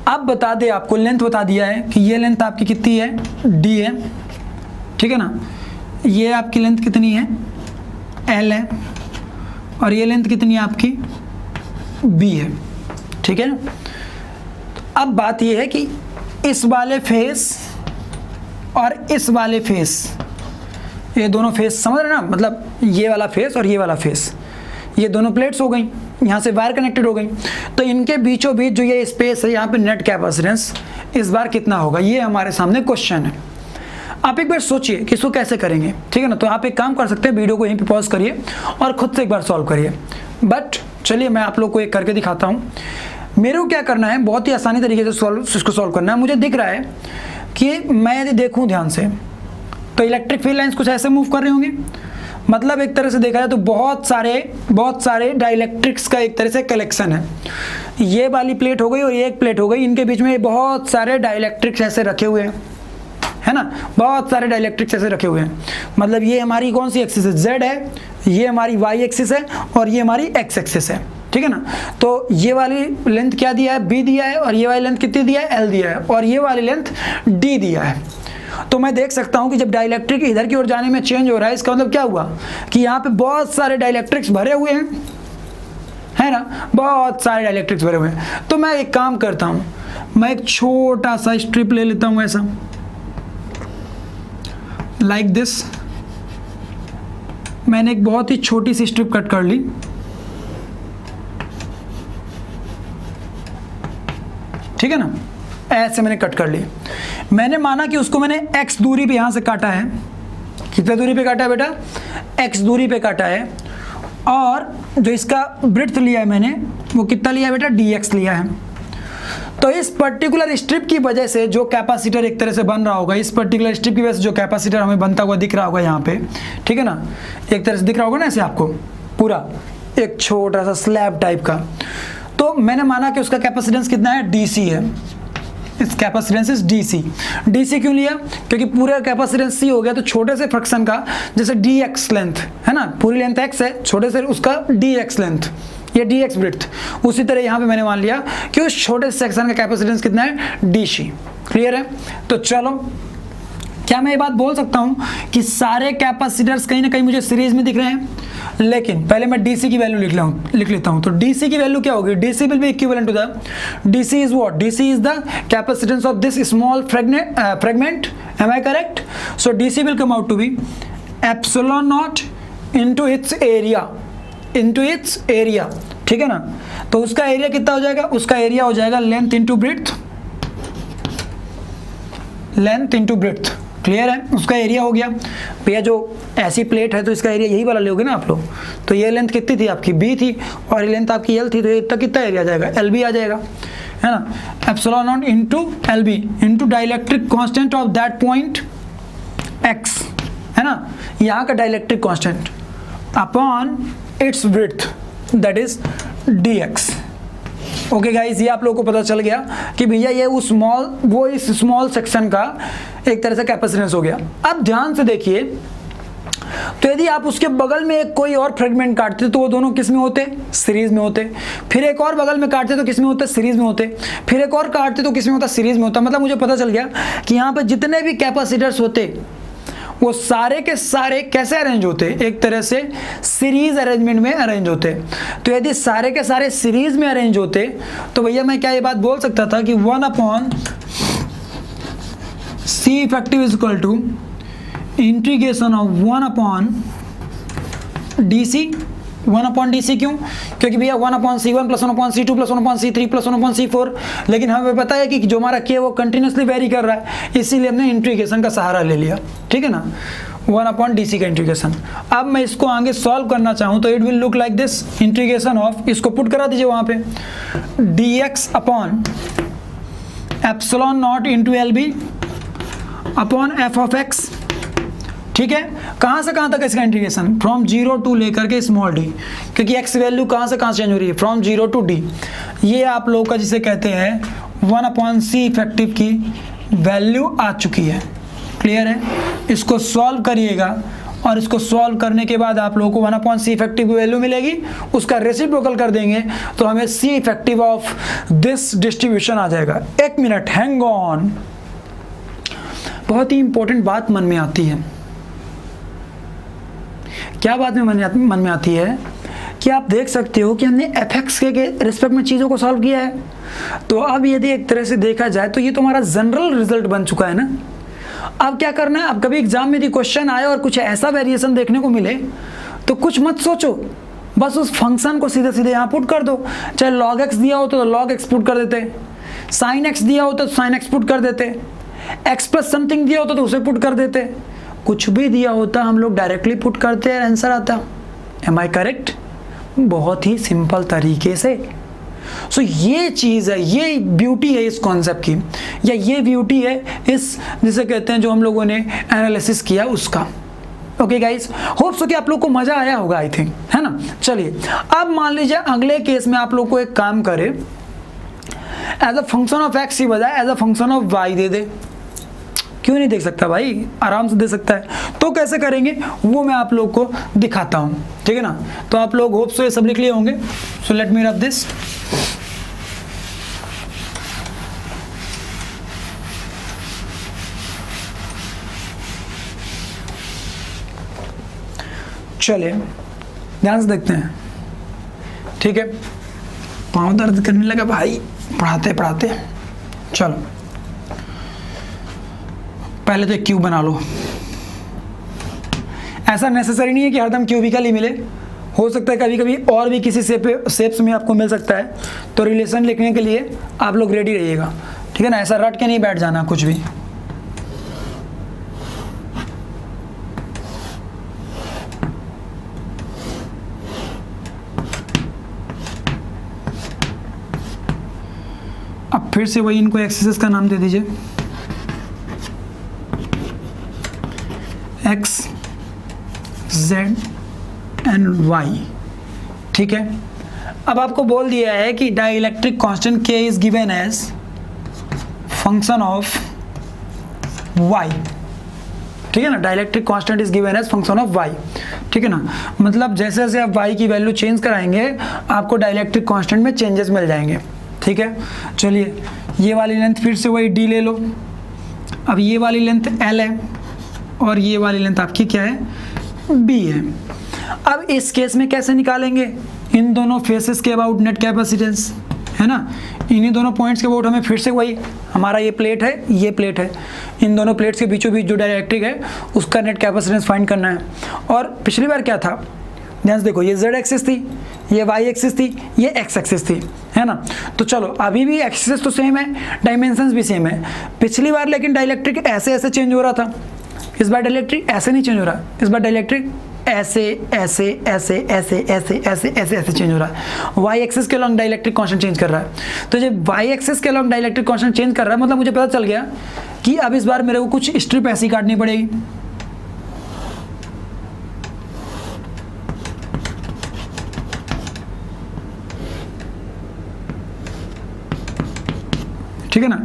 A: अब बता दे, आपको लेंथ बता दिया है कि ये लेंथ आपकी कितनी है, d है, ठीक है ना, ये आपकी लेंथ कितनी है, l है, और ये लेंथ कितनी है आपकी, b है, ठीक है। अब बात ये है कि इस वाले फेस और इस वाले फेस, ये दोनों फेस समझ रहे ना, मतलब ये वाला फेस और ये वाला फेस, ये दोनों प्लेट्स हो गई, यहाँ से वायर कनेक्टेड हो गई, तो इनके बीचों बीच जो ये स्पेस है यहाँ पे नेट कैपेसिटेंस इस बार कितना होगा, ये हमारे सामने क्वेश्चन है। आप एक बार सोचिए कि इसको कैसे करेंगे, ठीक है ना। तो आप एक काम कर सकते हैं, वीडियो को यहीं पे पॉज करिए और खुद से एक बार सॉल्व करिए। बट चलिए मैं आप लोग को एक करके दिखाता हूँ। मेरे को क्या करना है, बहुत ही आसानी तरीके से इसको सॉल्व करना है। मुझे दिख रहा है कि मैं यदि देखूँ ध्यान से तो इलेक्ट्रिक फील्ड लाइंस कुछ ऐसे मूव कर रही होंगी, मतलब एक तरह से देखा जाए तो बहुत सारे डाइलेक्ट्रिक्स का एक तरह से कलेक्शन है। ये वाली प्लेट हो गई और ये एक प्लेट हो गई, इनके बीच में बहुत सारे डाइलेक्ट्रिक्स ऐसे रखे हुए हैं, है ना, बहुत सारे डाइलेक्ट्रिक्स ऐसे रखे हुए हैं। मतलब ये हमारी कौन सी एक्सिस है, Z है, ये हमारी Y एक्सिस है और ये हमारी X एक्सिस है, ठीक है ना। तो ये वाली लेंथ क्या दिया है, B दिया है, और ये वाली लेंथ कितनी दिया है, L दिया है, और ये वाली लेंथ D दिया है। तो मैं देख सकता हूं कि जब डाइलेक्ट्रिक इधर की ओर जाने में चेंज हो रहा है, इसका मतलब क्या हुआ कि यहाँ पे बहुत सारे डाइलेक्ट्रिक्स भरे हुए हैं, है ना, बहुत सारे डाइलेक्ट्रिक्स भरे हुए हैं। तो मैं एक काम करता हूं, मैं एक छोटा सा स्ट्रिप ले लेता हूं ऐसा, लाइक दिस। मैंने एक बहुत ही छोटी सी स्ट्रिप कट कर ली, ठीक है ना, ऐसे मैंने कट कर ली। मैंने माना कि उसको मैंने x दूरी पे यहां से काटा है, कितने दूरी पे काटा है बेटा, x दूरी पे काटा है, और जो इसका ब्रेड्थ लिया है मैंने वो कितना लिया है बेटा, dx लिया है। तो इस पर्टिकुलर स्ट्रिप की वजह से जो कैपेसिटर एक तरह से बन रहा होगा, इस पर्टिकुलर स्ट्रिप की वजह से जो कैपेसिटर हमें बनता हुआ दिख रहा होगा यहाँ पे, ठीक है ना, एक तरह से दिख रहा होगा ना ऐसे आपको, पूरा एक छोटा सा स्लैब टाइप का। तो मैंने माना कि उसका कैपेसिटेंस कितना है, DC है, इस कैपेसिटेंस इज DC क्यों लिया, क्योंकि पूरा कैपेसिटेंस C हो गया, तो छोटे से फ्रैक्शन का जैसे dx लेंथ है ना, पूरी लेंथ x है, छोटे से उसका dx लेंथ, ये dx ब्रेड्थ, उसी तरह यहाँ पे मैंने मान लिया कि उस छोटे सेक्शन का कैपेसिटेंस कितना है, DC। क्लियर है। तो चलो, क्या मैं ये बात बोल सकता हूँ कि सारे कैपेसिटर्स कहीं ना कहीं मुझे सीरीज में दिख रहे हैं, लेकिन पहले मैं DC की वैल्यू लिख लेता हूँ। तो DC की वैल्यू क्या होगी, DC will be equivalent to the, DC is what, DC is the capacitance of this small fragment, am I correct. So DC will come out to be epsilon not into its area, ठीक है ना। तो उसका area कितना हो जाएगा, उसका area हो जाएगा लेंथ इंटू ब्रेड्थ, क्लियर है। उसका एरिया हो गया भैया, जो ऐसी प्लेट है तो इसका एरिया यही वाला लोगे ना आप लोग। तो ये लेंथ कितनी थी आपकी, B थी, और ये लेंथ आपकी L थी, तो ये इतना कितना एरिया आ जाएगा, LB आ जाएगा, है ना। Epsilon not into LB into dielectric constant of that point X, है ना, यहाँ का dielectric constant upon its breadth, that is dx। Okay guys, ये आप लोगों को पता चल गया कि भैया ये इस स्मॉल सेक्शन का एक तरह से कैपेसिटेंस हो गया। अब ध्यान से देखिए, तो यदि आप उसके बगल में एक कोई और फ्रेगमेंट काटते तो वो दोनों किस में होते, सीरीज में होते। फिर एक और बगल में काटते तो किस में होते, सीरीज में होते। फिर एक और काटते तो किस में होता, सीरीज में होता। मतलब मुझे पता चल गया कि यहाँ पे जितने भी कैपेसिटर्स होते वो सारे के सारे कैसे अरेंज होते, एक तरह से सीरीज अरेंजमेंट में अरेंज होते। तो यदि सारे के सारे सीरीज में अरेंज होते तो भैया मैं क्या ये बात बोल सकता था कि 1/C effective is equal to integration of 1/DC। 1/DC क्यों, क्योंकि भैया 1/C1 plus 1/C2 plus 1/C3 plus 1/C4, लेकिन हमें पता है कि जो हमारा K वो कंटिन्यूसली वेरी कर रहा है, इसीलिए हमने इंटीग्रेशन का सहारा ले लिया, ठीक है ना, 1/DC का इंटीग्रेशन। अब मैं इसको आगे सॉल्व करना चाहूँ तो it will look like this, integration of, इसको पुट करा दीजिए वहाँ पे, dx upon epsilon not into LB upon f of x, ठीक है, कहाँ से कहाँ तक इसका इंटीग्रेशन, फ्रॉम 0 टू लेकर के स्मॉल डी, क्योंकि एक्स वैल्यू कहाँ से कहाँ चेंज हो रही है, फ्रॉम 0 टू डी। ये आप लोग का जिसे कहते हैं 1/c इफेक्टिव की वैल्यू आ चुकी है। क्लियर है, इसको सॉल्व करिएगा और इसको सॉल्व करने के बाद आप लोगों को 1/c इफेक्टिव की वैल्यू मिलेगी, उसका रेसिप्रोकल कर देंगे तो हमें c effective of this distribution आ जाएगा। 1 मिनट हैंग ऑन, बहुत ही इंपॉर्टेंट बात मन में आती है। क्या बात में मन में आती है कि आप देख सकते हो कि हमने fx के रिस्पेक्ट में चीज़ों को सॉल्व किया है, तो अब यदि एक तरह से देखा जाए तो ये तो हमारा जनरल रिजल्ट बन चुका है ना। अब क्या करना है, अब कभी एग्जाम में यदि क्वेश्चन आए और कुछ ऐसा वेरिएशन देखने को मिले तो कुछ मत सोचो, बस उस फंक्शन को सीधे सीधे यहाँ पुट कर दो। चाहे log x दिया हो तो log x पुट कर देते, sin x दिया हो तो sin x पुट कर देते, x प्लस समथिंग दिया होता तो उसे पुट कर देते, कुछ भी दिया होता हम लोग डायरेक्टली पुट करते हैं, आंसर आता। Am I correct? बहुत ही सिंपल तरीके से। सो ये चीज़ है, ये ब्यूटी है इस कॉन्सेप्ट की, या ये ब्यूटी है इस जिसे कहते हैं जो हम लोगों ने एनालिसिस किया उसका। ओके गाइस, होप सो कि आप लोग को मजा आया होगा, आई थिंक, है ना। चलिए अब मान लीजिए अगले केस में आप लोग को एक काम करे, as a function of X की बजाय as a function of Y दे दे। क्यों नहीं देख सकता भाई, आराम से दे सकता है। तो कैसे करेंगे वो मैं आप लोग को दिखाता हूं, ठीक है ना। तो आप लोग होप सो ये सब लिख लिए होंगे। So let me rub this. चलिए ध्यान से देखते हैं, ठीक है। पाँव दर्द करने लगा भाई पढ़ाते पढ़ाते। चलो पहले तो एक क्यूब बना लो। ऐसा नेसेसरी नहीं है कि हरदम क्यूबिकल ही मिले, हो सकता है कभी कभी और भी किसी शेप्स में आपको मिल सकता है। तो रिलेशन लिखने के लिए आप लोग रेडी रहिएगा, ठीक है ना। ऐसा रट के नहीं बैठ जाना कुछ भी। अब फिर से वही इनको एक्सिस का नाम दे दीजिए, एक्स जेड एंड वाई, ठीक है। अब आपको बोल दिया है कि dielectric constant K is given as function of Y, ठीक है ना। Dielectric constant is given as function of Y, ठीक है ना। मतलब जैसे जैसे आप वाई की वैल्यू चेंज कराएंगे आपको डाइलेक्ट्रिक कांस्टेंट में चेंजेस मिल जाएंगे, ठीक है। चलिए ये वाली लेंथ फिर से वही डी ले लो। अब ये वाली लेंथ एल है और ये वाली लेंथ आपकी क्या है, बी है। अब इस केस में कैसे निकालेंगे, इन दोनों फेसेस के अबाउट नेट कैपेसिटेंस, है ना। इन्हीं दोनों पॉइंट्स के अबाउट हमें फिर से वही, हमारा ये प्लेट है, ये प्लेट है, इन दोनों प्लेट्स के बीचों बीच जो डाइलेक्ट्रिक है उसका नेट कैपेसिटेंस फाइंड करना है। और पिछली बार क्या था, ध्यान से देखो, ये जेड एक्सिस थी, ये वाई एक्सिस थी, ये एक्स एक्सिस थी, है ना। तो चलो अभी भी एक्सिस तो सेम है, डायमेंशंस भी सेम है। पिछली बार लेकिन डाइलेक्ट्रिक ऐसे ऐसे चेंज हो रहा था, इस बार डाइलेक्ट्रिक ऐसे नहीं चेंज हो रहा, इस बार डाइलेक्ट्रिक ऐसे ऐसे ऐसे ऐसे ऐसे ऐसे ऐसे ऐसे चेंज हो रहा है। वाई एक्सिस के अलॉन्ग डाइलेक्ट्रिक कांस्टेंट चेंज कर रहा है। तो जब वाई एक्सिस के अलॉन्ग डाइलेक्ट्रिक कांस्टेंट चेंज कर रहा है मतलब मुझे पता चल गया कि अब इस बार मेरे को कुछ स्ट्रिप ऐसी काटनी पड़ेगी। ठीक है ना।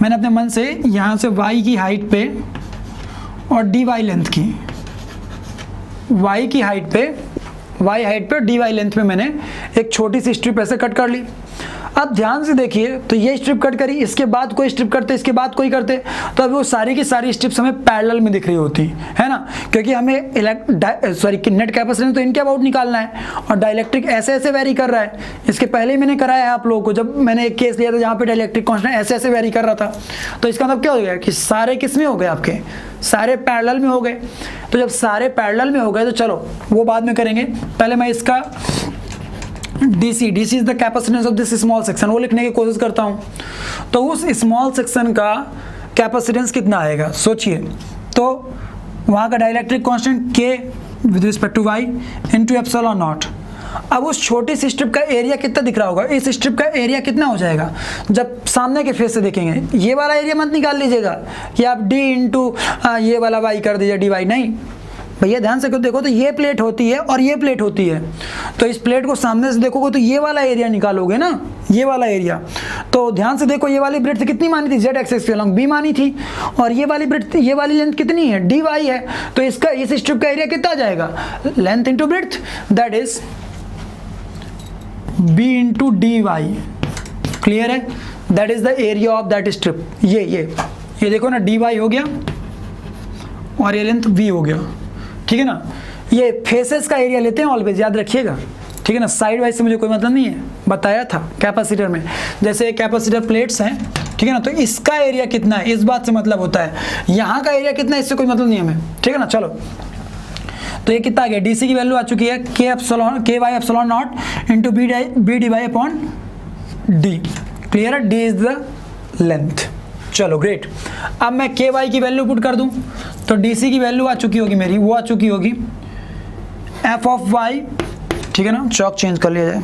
A: मैंने अपने मन से यहाँ से y की हाइट पे और dy लेंथ की, y की हाइट पे, y हाइट पे dy लेंथ पे मैंने एक छोटी सी स्ट्रिप ऐसे कट कर ली। अब ध्यान से देखिए, तो ये स्ट्रिप कट करी, इसके बाद कोई स्ट्रिप करते, इसके बाद कोई करते, तो अभी वो सारी की सारी स्ट्रिप्स हमें पैरेलल में दिख रही होती है ना, क्योंकि हमें नेट कैपेसिटेंस तो इनके अबाउट निकालना है और डाइलेक्ट्रिक ऐसे ऐसे वेरी कर रहा है। इसके पहले ही मैंने कराया है आप लोगों को, जब मैंने एक केस लिया था जहाँ पे डाइलेक्ट्रिक कांस्टेंट ऐसे ऐसे वेरी कर रहा था। तो इसका मतलब क्या हो गया कि सारे किस में हो गए, आपके सारे पैरेलल में हो गए। तो जब सारे पैरेलल में हो गए तो चलो वो बाद में करेंगे, पहले मैं इसका DC is the capacitance of this small section वो लिखने की कोशिश करता हूँ। तो उस स्मॉल सेक्शन का कैपेसिटेंस कितना आएगा सोचिए। तो वहाँ का dielectric constant K with respect to y into epsilon not. अब उस छोटी सी स्ट्रिप का एरिया कितना दिख रहा होगा, इस स्ट्रिप का एरिया कितना हो जाएगा जब सामने के फेस से देखेंगे। ये वाला एरिया मत निकाल लीजिएगा कि आप D इंटू ये वाला y कर दीजिए dy, नहीं, भैया ध्यान से देखो तो ये प्लेट होती है और ये प्लेट होती है, तो इस प्लेट को सामने से देखोगे तो ये वाला एरिया निकालोगे ना, ये वाला एरिया। तो ध्यान से देखो, ये वाली ब्रेड्थ कितनी मानी थी, जेड एक्सिस के अलॉन्ग बी मानी थी, और ये वाली ब्रेड्थ, ये वाली लेंथ कितनी है, dy है। तो इसका इस स्ट्रिप का एरिया कितना आ जाएगा, length into breadth, that is b into dy। Clear है, that is the area of that strip. ये देखो ना, dy हो गया और ये लेंथ v हो गया, ठीक है ना। ये फेसेस का एरिया लेते हैं ऑलवेज, याद रखिएगा, ठीक है ना। साइड वाइज से मुझे कोई मतलब नहीं है, बताया था कैपेसिटर में, जैसे कैपेसिटर प्लेट्स हैं, ठीक है ना, तो इसका एरिया कितना है इस बात से मतलब होता है, यहाँ का एरिया कितना है इससे कोई मतलब नहीं है हमें, ठीक है ना। चलो, तो ये कितना आ गया, डीसी की वैल्यू आ चुकी है K Y epsilon not into B D Y upon D. Clear है, डी इज द लेंथ। चलो ग्रेट, अब मैं के वाई की वैल्यू पुट कर दूं तो डीसी की वैल्यू आ चुकी होगी मेरी, वो आ चुकी होगी एफ ऑफ वाई, ठीक है ना, चौक चेंज कर लिया जाए,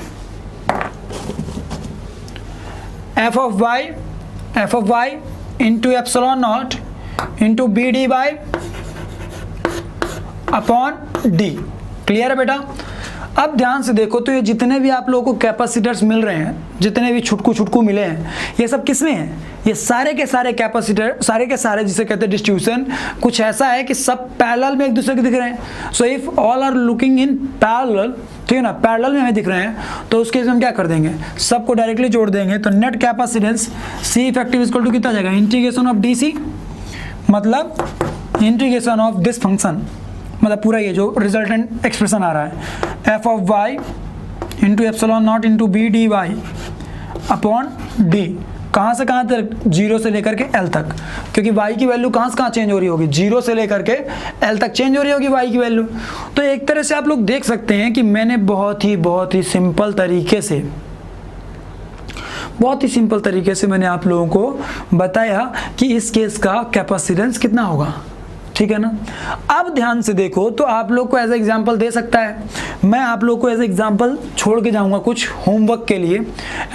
A: F of Y into epsilon not into B D Y upon D. Clear है बेटा। अब ध्यान से देखो तो ये जितने भी आप लोगों को कैपेसिटर्स मिल रहे हैं, जितने भी छुटकू मिले हैं, ये सब किसमें हैं, ये सारे के सारे कैपेसिटर, सारे के सारे जिसे कहते हैं डिस्ट्रीब्यूशन, कुछ ऐसा है कि सब पैरेलल में एक दूसरे के दिख रहे हैं। So if all are looking in parallel, ठीक है ना, पैरेलल में हमें दिख रहे हैं, तो उसके हम क्या कर देंगे, सबको डायरेक्टली जोड़ देंगे। तो net capacitance C effective equal to कितना जाएगा, इंटीग्रेशन ऑफ डी सी, मतलब इंटीग्रेशन ऑफ दिस फंक्शन, मतलब पूरा ये जो रिजल्टेंट एक्सप्रेशन आ रहा है, F of Y into epsilon not into B D Y upon D. कहाँ से कहाँ तक, जीरो से लेकर के एल तक, क्योंकि y की वैल्यू कहाँ से कहाँ चेंज हो रही होगी, जीरो से लेकर के एल तक चेंज हो रही होगी y की वैल्यू। तो एक तरह से आप लोग देख सकते हैं कि मैंने बहुत ही सिंपल तरीके से मैंने आप लोगों को बताया कि इस केस का कैपेसिटेंस कितना होगा, ठीक है ना। अब ध्यान से देखो तो आप लोग को एज एग्जांपल दे सकता है, मैं आप लोग को एज एग्जांपल छोड़ के जाऊंगा कुछ होमवर्क के लिए,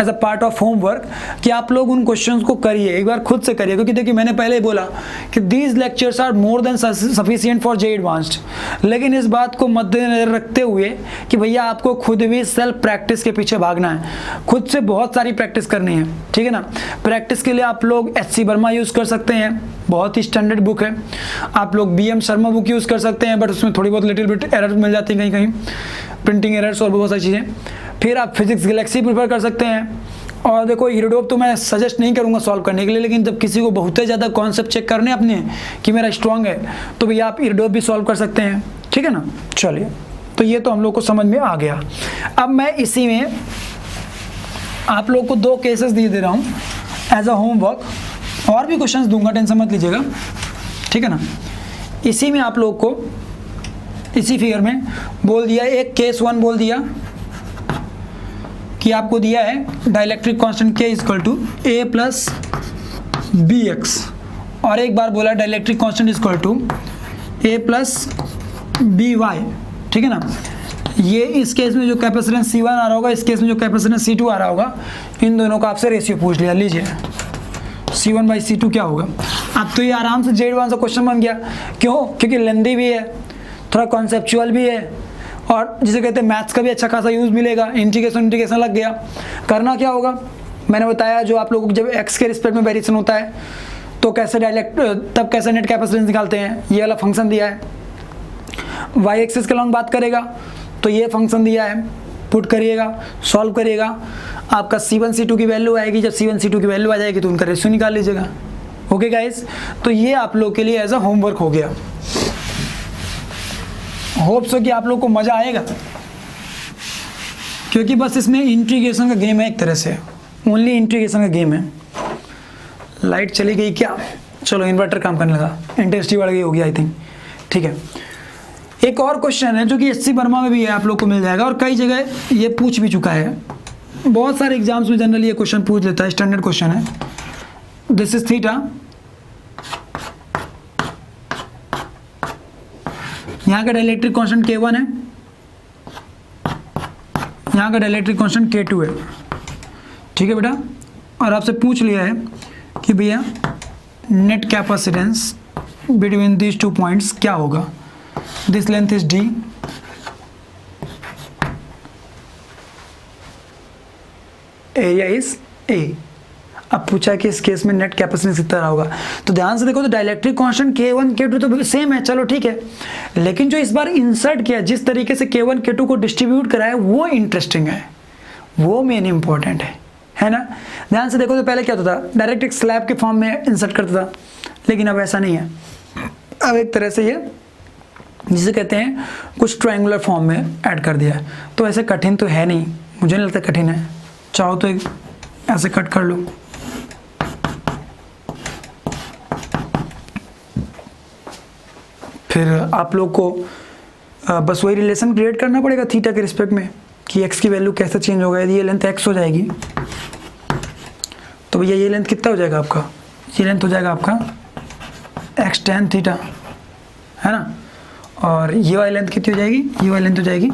A: as a part of homework, कि आप लोग उन क्वेश्चंस को करिए, एक बार खुद से करिए, क्योंकि देखिए मैंने पहले ही बोला कि these lectures are more than sufficient for J advanced. लेकिन इस बात को मद्देनजर रखते हुए कि भैया आपको खुद भी सेल्फ प्रैक्टिस के पीछे भागना है, खुद से बहुत सारी प्रैक्टिस करनी है, ठीक है ना। प्रैक्टिस के लिए आप लोग HC वर्मा यूज़ कर सकते हैं, बहुत ही स्टैंडर्ड बुक है। आप लोग BM शर्मा बुक यूज़ कर सकते हैं, बट उसमें थोड़ी बहुत लिटिल बिट एरर मिल जाती है, कहीं प्रिंटिंग एरर्स और बहुत सारी चीज़ें। फिर आप फिजिक्स गैलेक्सी प्रिफर कर सकते हैं। और देखो इरोडोप तो मैं सजेस्ट नहीं करूंगा सॉल्व करने के लिए, लेकिन जब किसी को बहुत ही ज़्यादा कॉन्सेप्ट चेक करने अपने कि मेरा स्ट्रॉन्ग है, तो भैया आप इरोडोप भी सॉल्व कर सकते हैं, ठीक है ना। चलिए, तो ये तो हम लोग को समझ में आ गया। अब मैं इसी में आप लोग को 2 केसेस दे रहा हूँ एज अ होमवर्क, और भी क्वेश्चंस दूंगा, टेंशन मत लीजिएगा, ठीक है ना। इसी में आप लोग को इसी फिगर में बोल दिया, एक केस 1 बोल दिया कि आपको दिया है dielectric constant K equal to A plus BX, और एक बार बोला dielectric constant equal to A plus BY, ठीक है ना। ये इस केस में जो कैपेसिटेंस C1 आ रहा होगा, इस केस में जो कैपेसिटेंस C2 आ रहा होगा, इन दोनों का आपसे रेशियो पूछ लिया। लीजिए C1 बाई C2 क्या होगा। अब तो ये आराम से जेड वन सा क्वेश्चन बन गया। क्यों? क्योंकि लेंदी भी है, थोड़ा कॉन्सेप्चुअल भी है, और जिसे कहते हैं मैथ्स का भी अच्छा खासा यूज़ मिलेगा। इंटीग्रेशन लग गया। करना क्या होगा, मैंने बताया, जो आप लोगों को जब एक्स के रिस्पेक्ट में वेरिएशन होता है तो कैसे तब कैसे नेट कैपेसिटेंस निकालते हैं, ये वाला फंक्शन दिया है। वाई एक्सिस के लॉन्ग बात करेगा तो ये फंक्शन दिया है, पुट करिएगा, सॉल्व करिएगा, आपका C1 C2 की वैल्यू आएगी। जब C1 C2 की वैल्यू आ जाएगी तो उनका रेशियो निकाल लीजिएगा। ओके गाइस, तो ये आप लोग के लिए एज अ होमवर्क हो गया। होप सो कि आप लोग को मज़ा आएगा, क्योंकि बस इसमें इंटीग्रेशन का गेम है, एक तरह से ओनली इंटीग्रेशन का गेम है। लाइट चली गई क्या? चलो इन्वर्टर काम करने लगा, इंटेंसिटी बढ़ गई होगी आई थिंक। ठीक है, एक और क्वेश्चन है जो कि HC वर्मा में भी है, आप लोग को मिल जाएगा, और कई जगह ये पूछ भी चुका है। बहुत सारे एग्जाम्स में जनरली ये क्वेश्चन पूछ लेता है, स्टैंडर्ड क्वेश्चन है। दिस इज थीटा, यहाँ का डाइलेक्ट्रिक कांस्टेंट K1 है, यहाँ का डाइलेक्ट्रिक कांस्टेंट K2 है। ठीक है बेटा, और आपसे पूछ लिया है कि भैया net capacitance between these 2 points क्या होगा। This length is d, area is a। अब पूछा है कि इस केस में नेट कैपेसिटेंस कितना रहा होगा, तो ध्यान से देखो तो डाइलेक्ट्रिक कांस्टेंट K1 K2 तो सेम है, चलो ठीक है, लेकिन जो इस बार इंसर्ट किया, जिस तरीके से K1 K2 को डिस्ट्रीब्यूट करा है वो इंटरेस्टिंग है, वो मेन इंपॉर्टेंट है ना। ध्यान से देखो तो पहले क्या होता था, डायरेक्ट एक स्लैब के फॉर्म में इंसर्ट करता था, लेकिन अब ऐसा नहीं है। अब एक तरह से ये जिसे कहते हैं कुछ ट्रायंगुलर फॉर्म में ऐड कर दिया है, तो ऐसे कठिन तो है नहीं, मुझे नहीं लगता कठिन है। चाहो तो ऐसे कट कर लो, फिर आप लोग को बस वही रिलेशन क्रिएट करना पड़ेगा थीटा के रिस्पेक्ट में कि x की वैल्यू कैसे चेंज होगा। यदि ये लेंथ x हो जाएगी तो भैया ये लेंथ कितना हो जाएगा आपका, ये लेंथ हो जाएगा आपका x tan थीटा, है ना। और ये वाली लेंथ कितनी हो जाएगी, ये वाली लेंथ हो जाएगी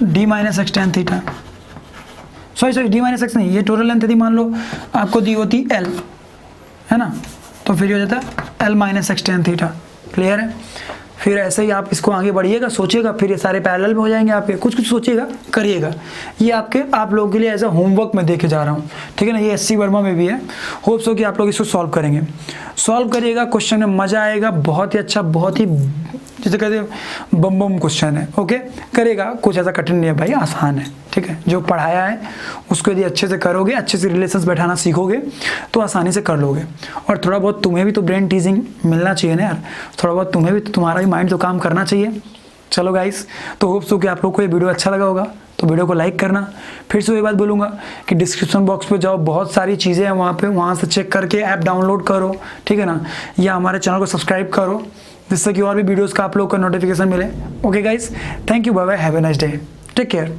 A: d minus x tan theta. Sorry d minus x नहीं, ये टोटल लेंथ यदि मान लो आपको दी होती l, है ना, तो फिर ये हो जाता l minus x tan theta. Clear है। फिर ऐसे ही आप इसको आगे बढ़िएगा, सोचिएगा, फिर ये सारे पैरेलल में हो जाएंगे आपके। कुछ कुछ सोचिएगा, करिएगा। ये आप लोगों के लिए एज अ होमवर्क में देके जा रहा हूँ, ठीक है ना। ये SC वर्मा में भी है, होप सो कि आप लोग इसको सॉल्व करेंगे। सॉल्व करिएगा, क्वेश्चन में मजा आएगा, बहुत ही अच्छा, बहुत ही जिसे कहते हैं बम बम क्वेश्चन है। ओके, करेगा, कुछ ऐसा कठिन नहीं है भाई, आसान है, ठीक है। जो पढ़ाया है उसको यदि अच्छे से करोगे, अच्छे से रिलेशंस बैठाना सीखोगे तो आसानी से कर लोगे। और थोड़ा बहुत तुम्हें भी तो ब्रेन टीजिंग मिलना चाहिए ना यार, थोड़ा बहुत तुम्हें भी तो, तुम्हारा भी माइंड तो काम करना चाहिए। चलो गाइस, तो होप सो कि आप लोग को ये वीडियो अच्छा लगा होगा, तो वीडियो को लाइक करना। फिर से ये बात बोलूँगा कि डिस्क्रिप्शन बॉक्स पे जाओ, बहुत सारी चीज़ें हैं वहाँ पे, वहाँ से चेक करके ऐप डाउनलोड करो, ठीक है ना, या हमारे चैनल को सब्सक्राइब करो, जिससे कि और भी वीडियोस का आप लोग को नोटिफिकेशन मिले। Okay guys, thank you, bye bye, have a nice day, take care.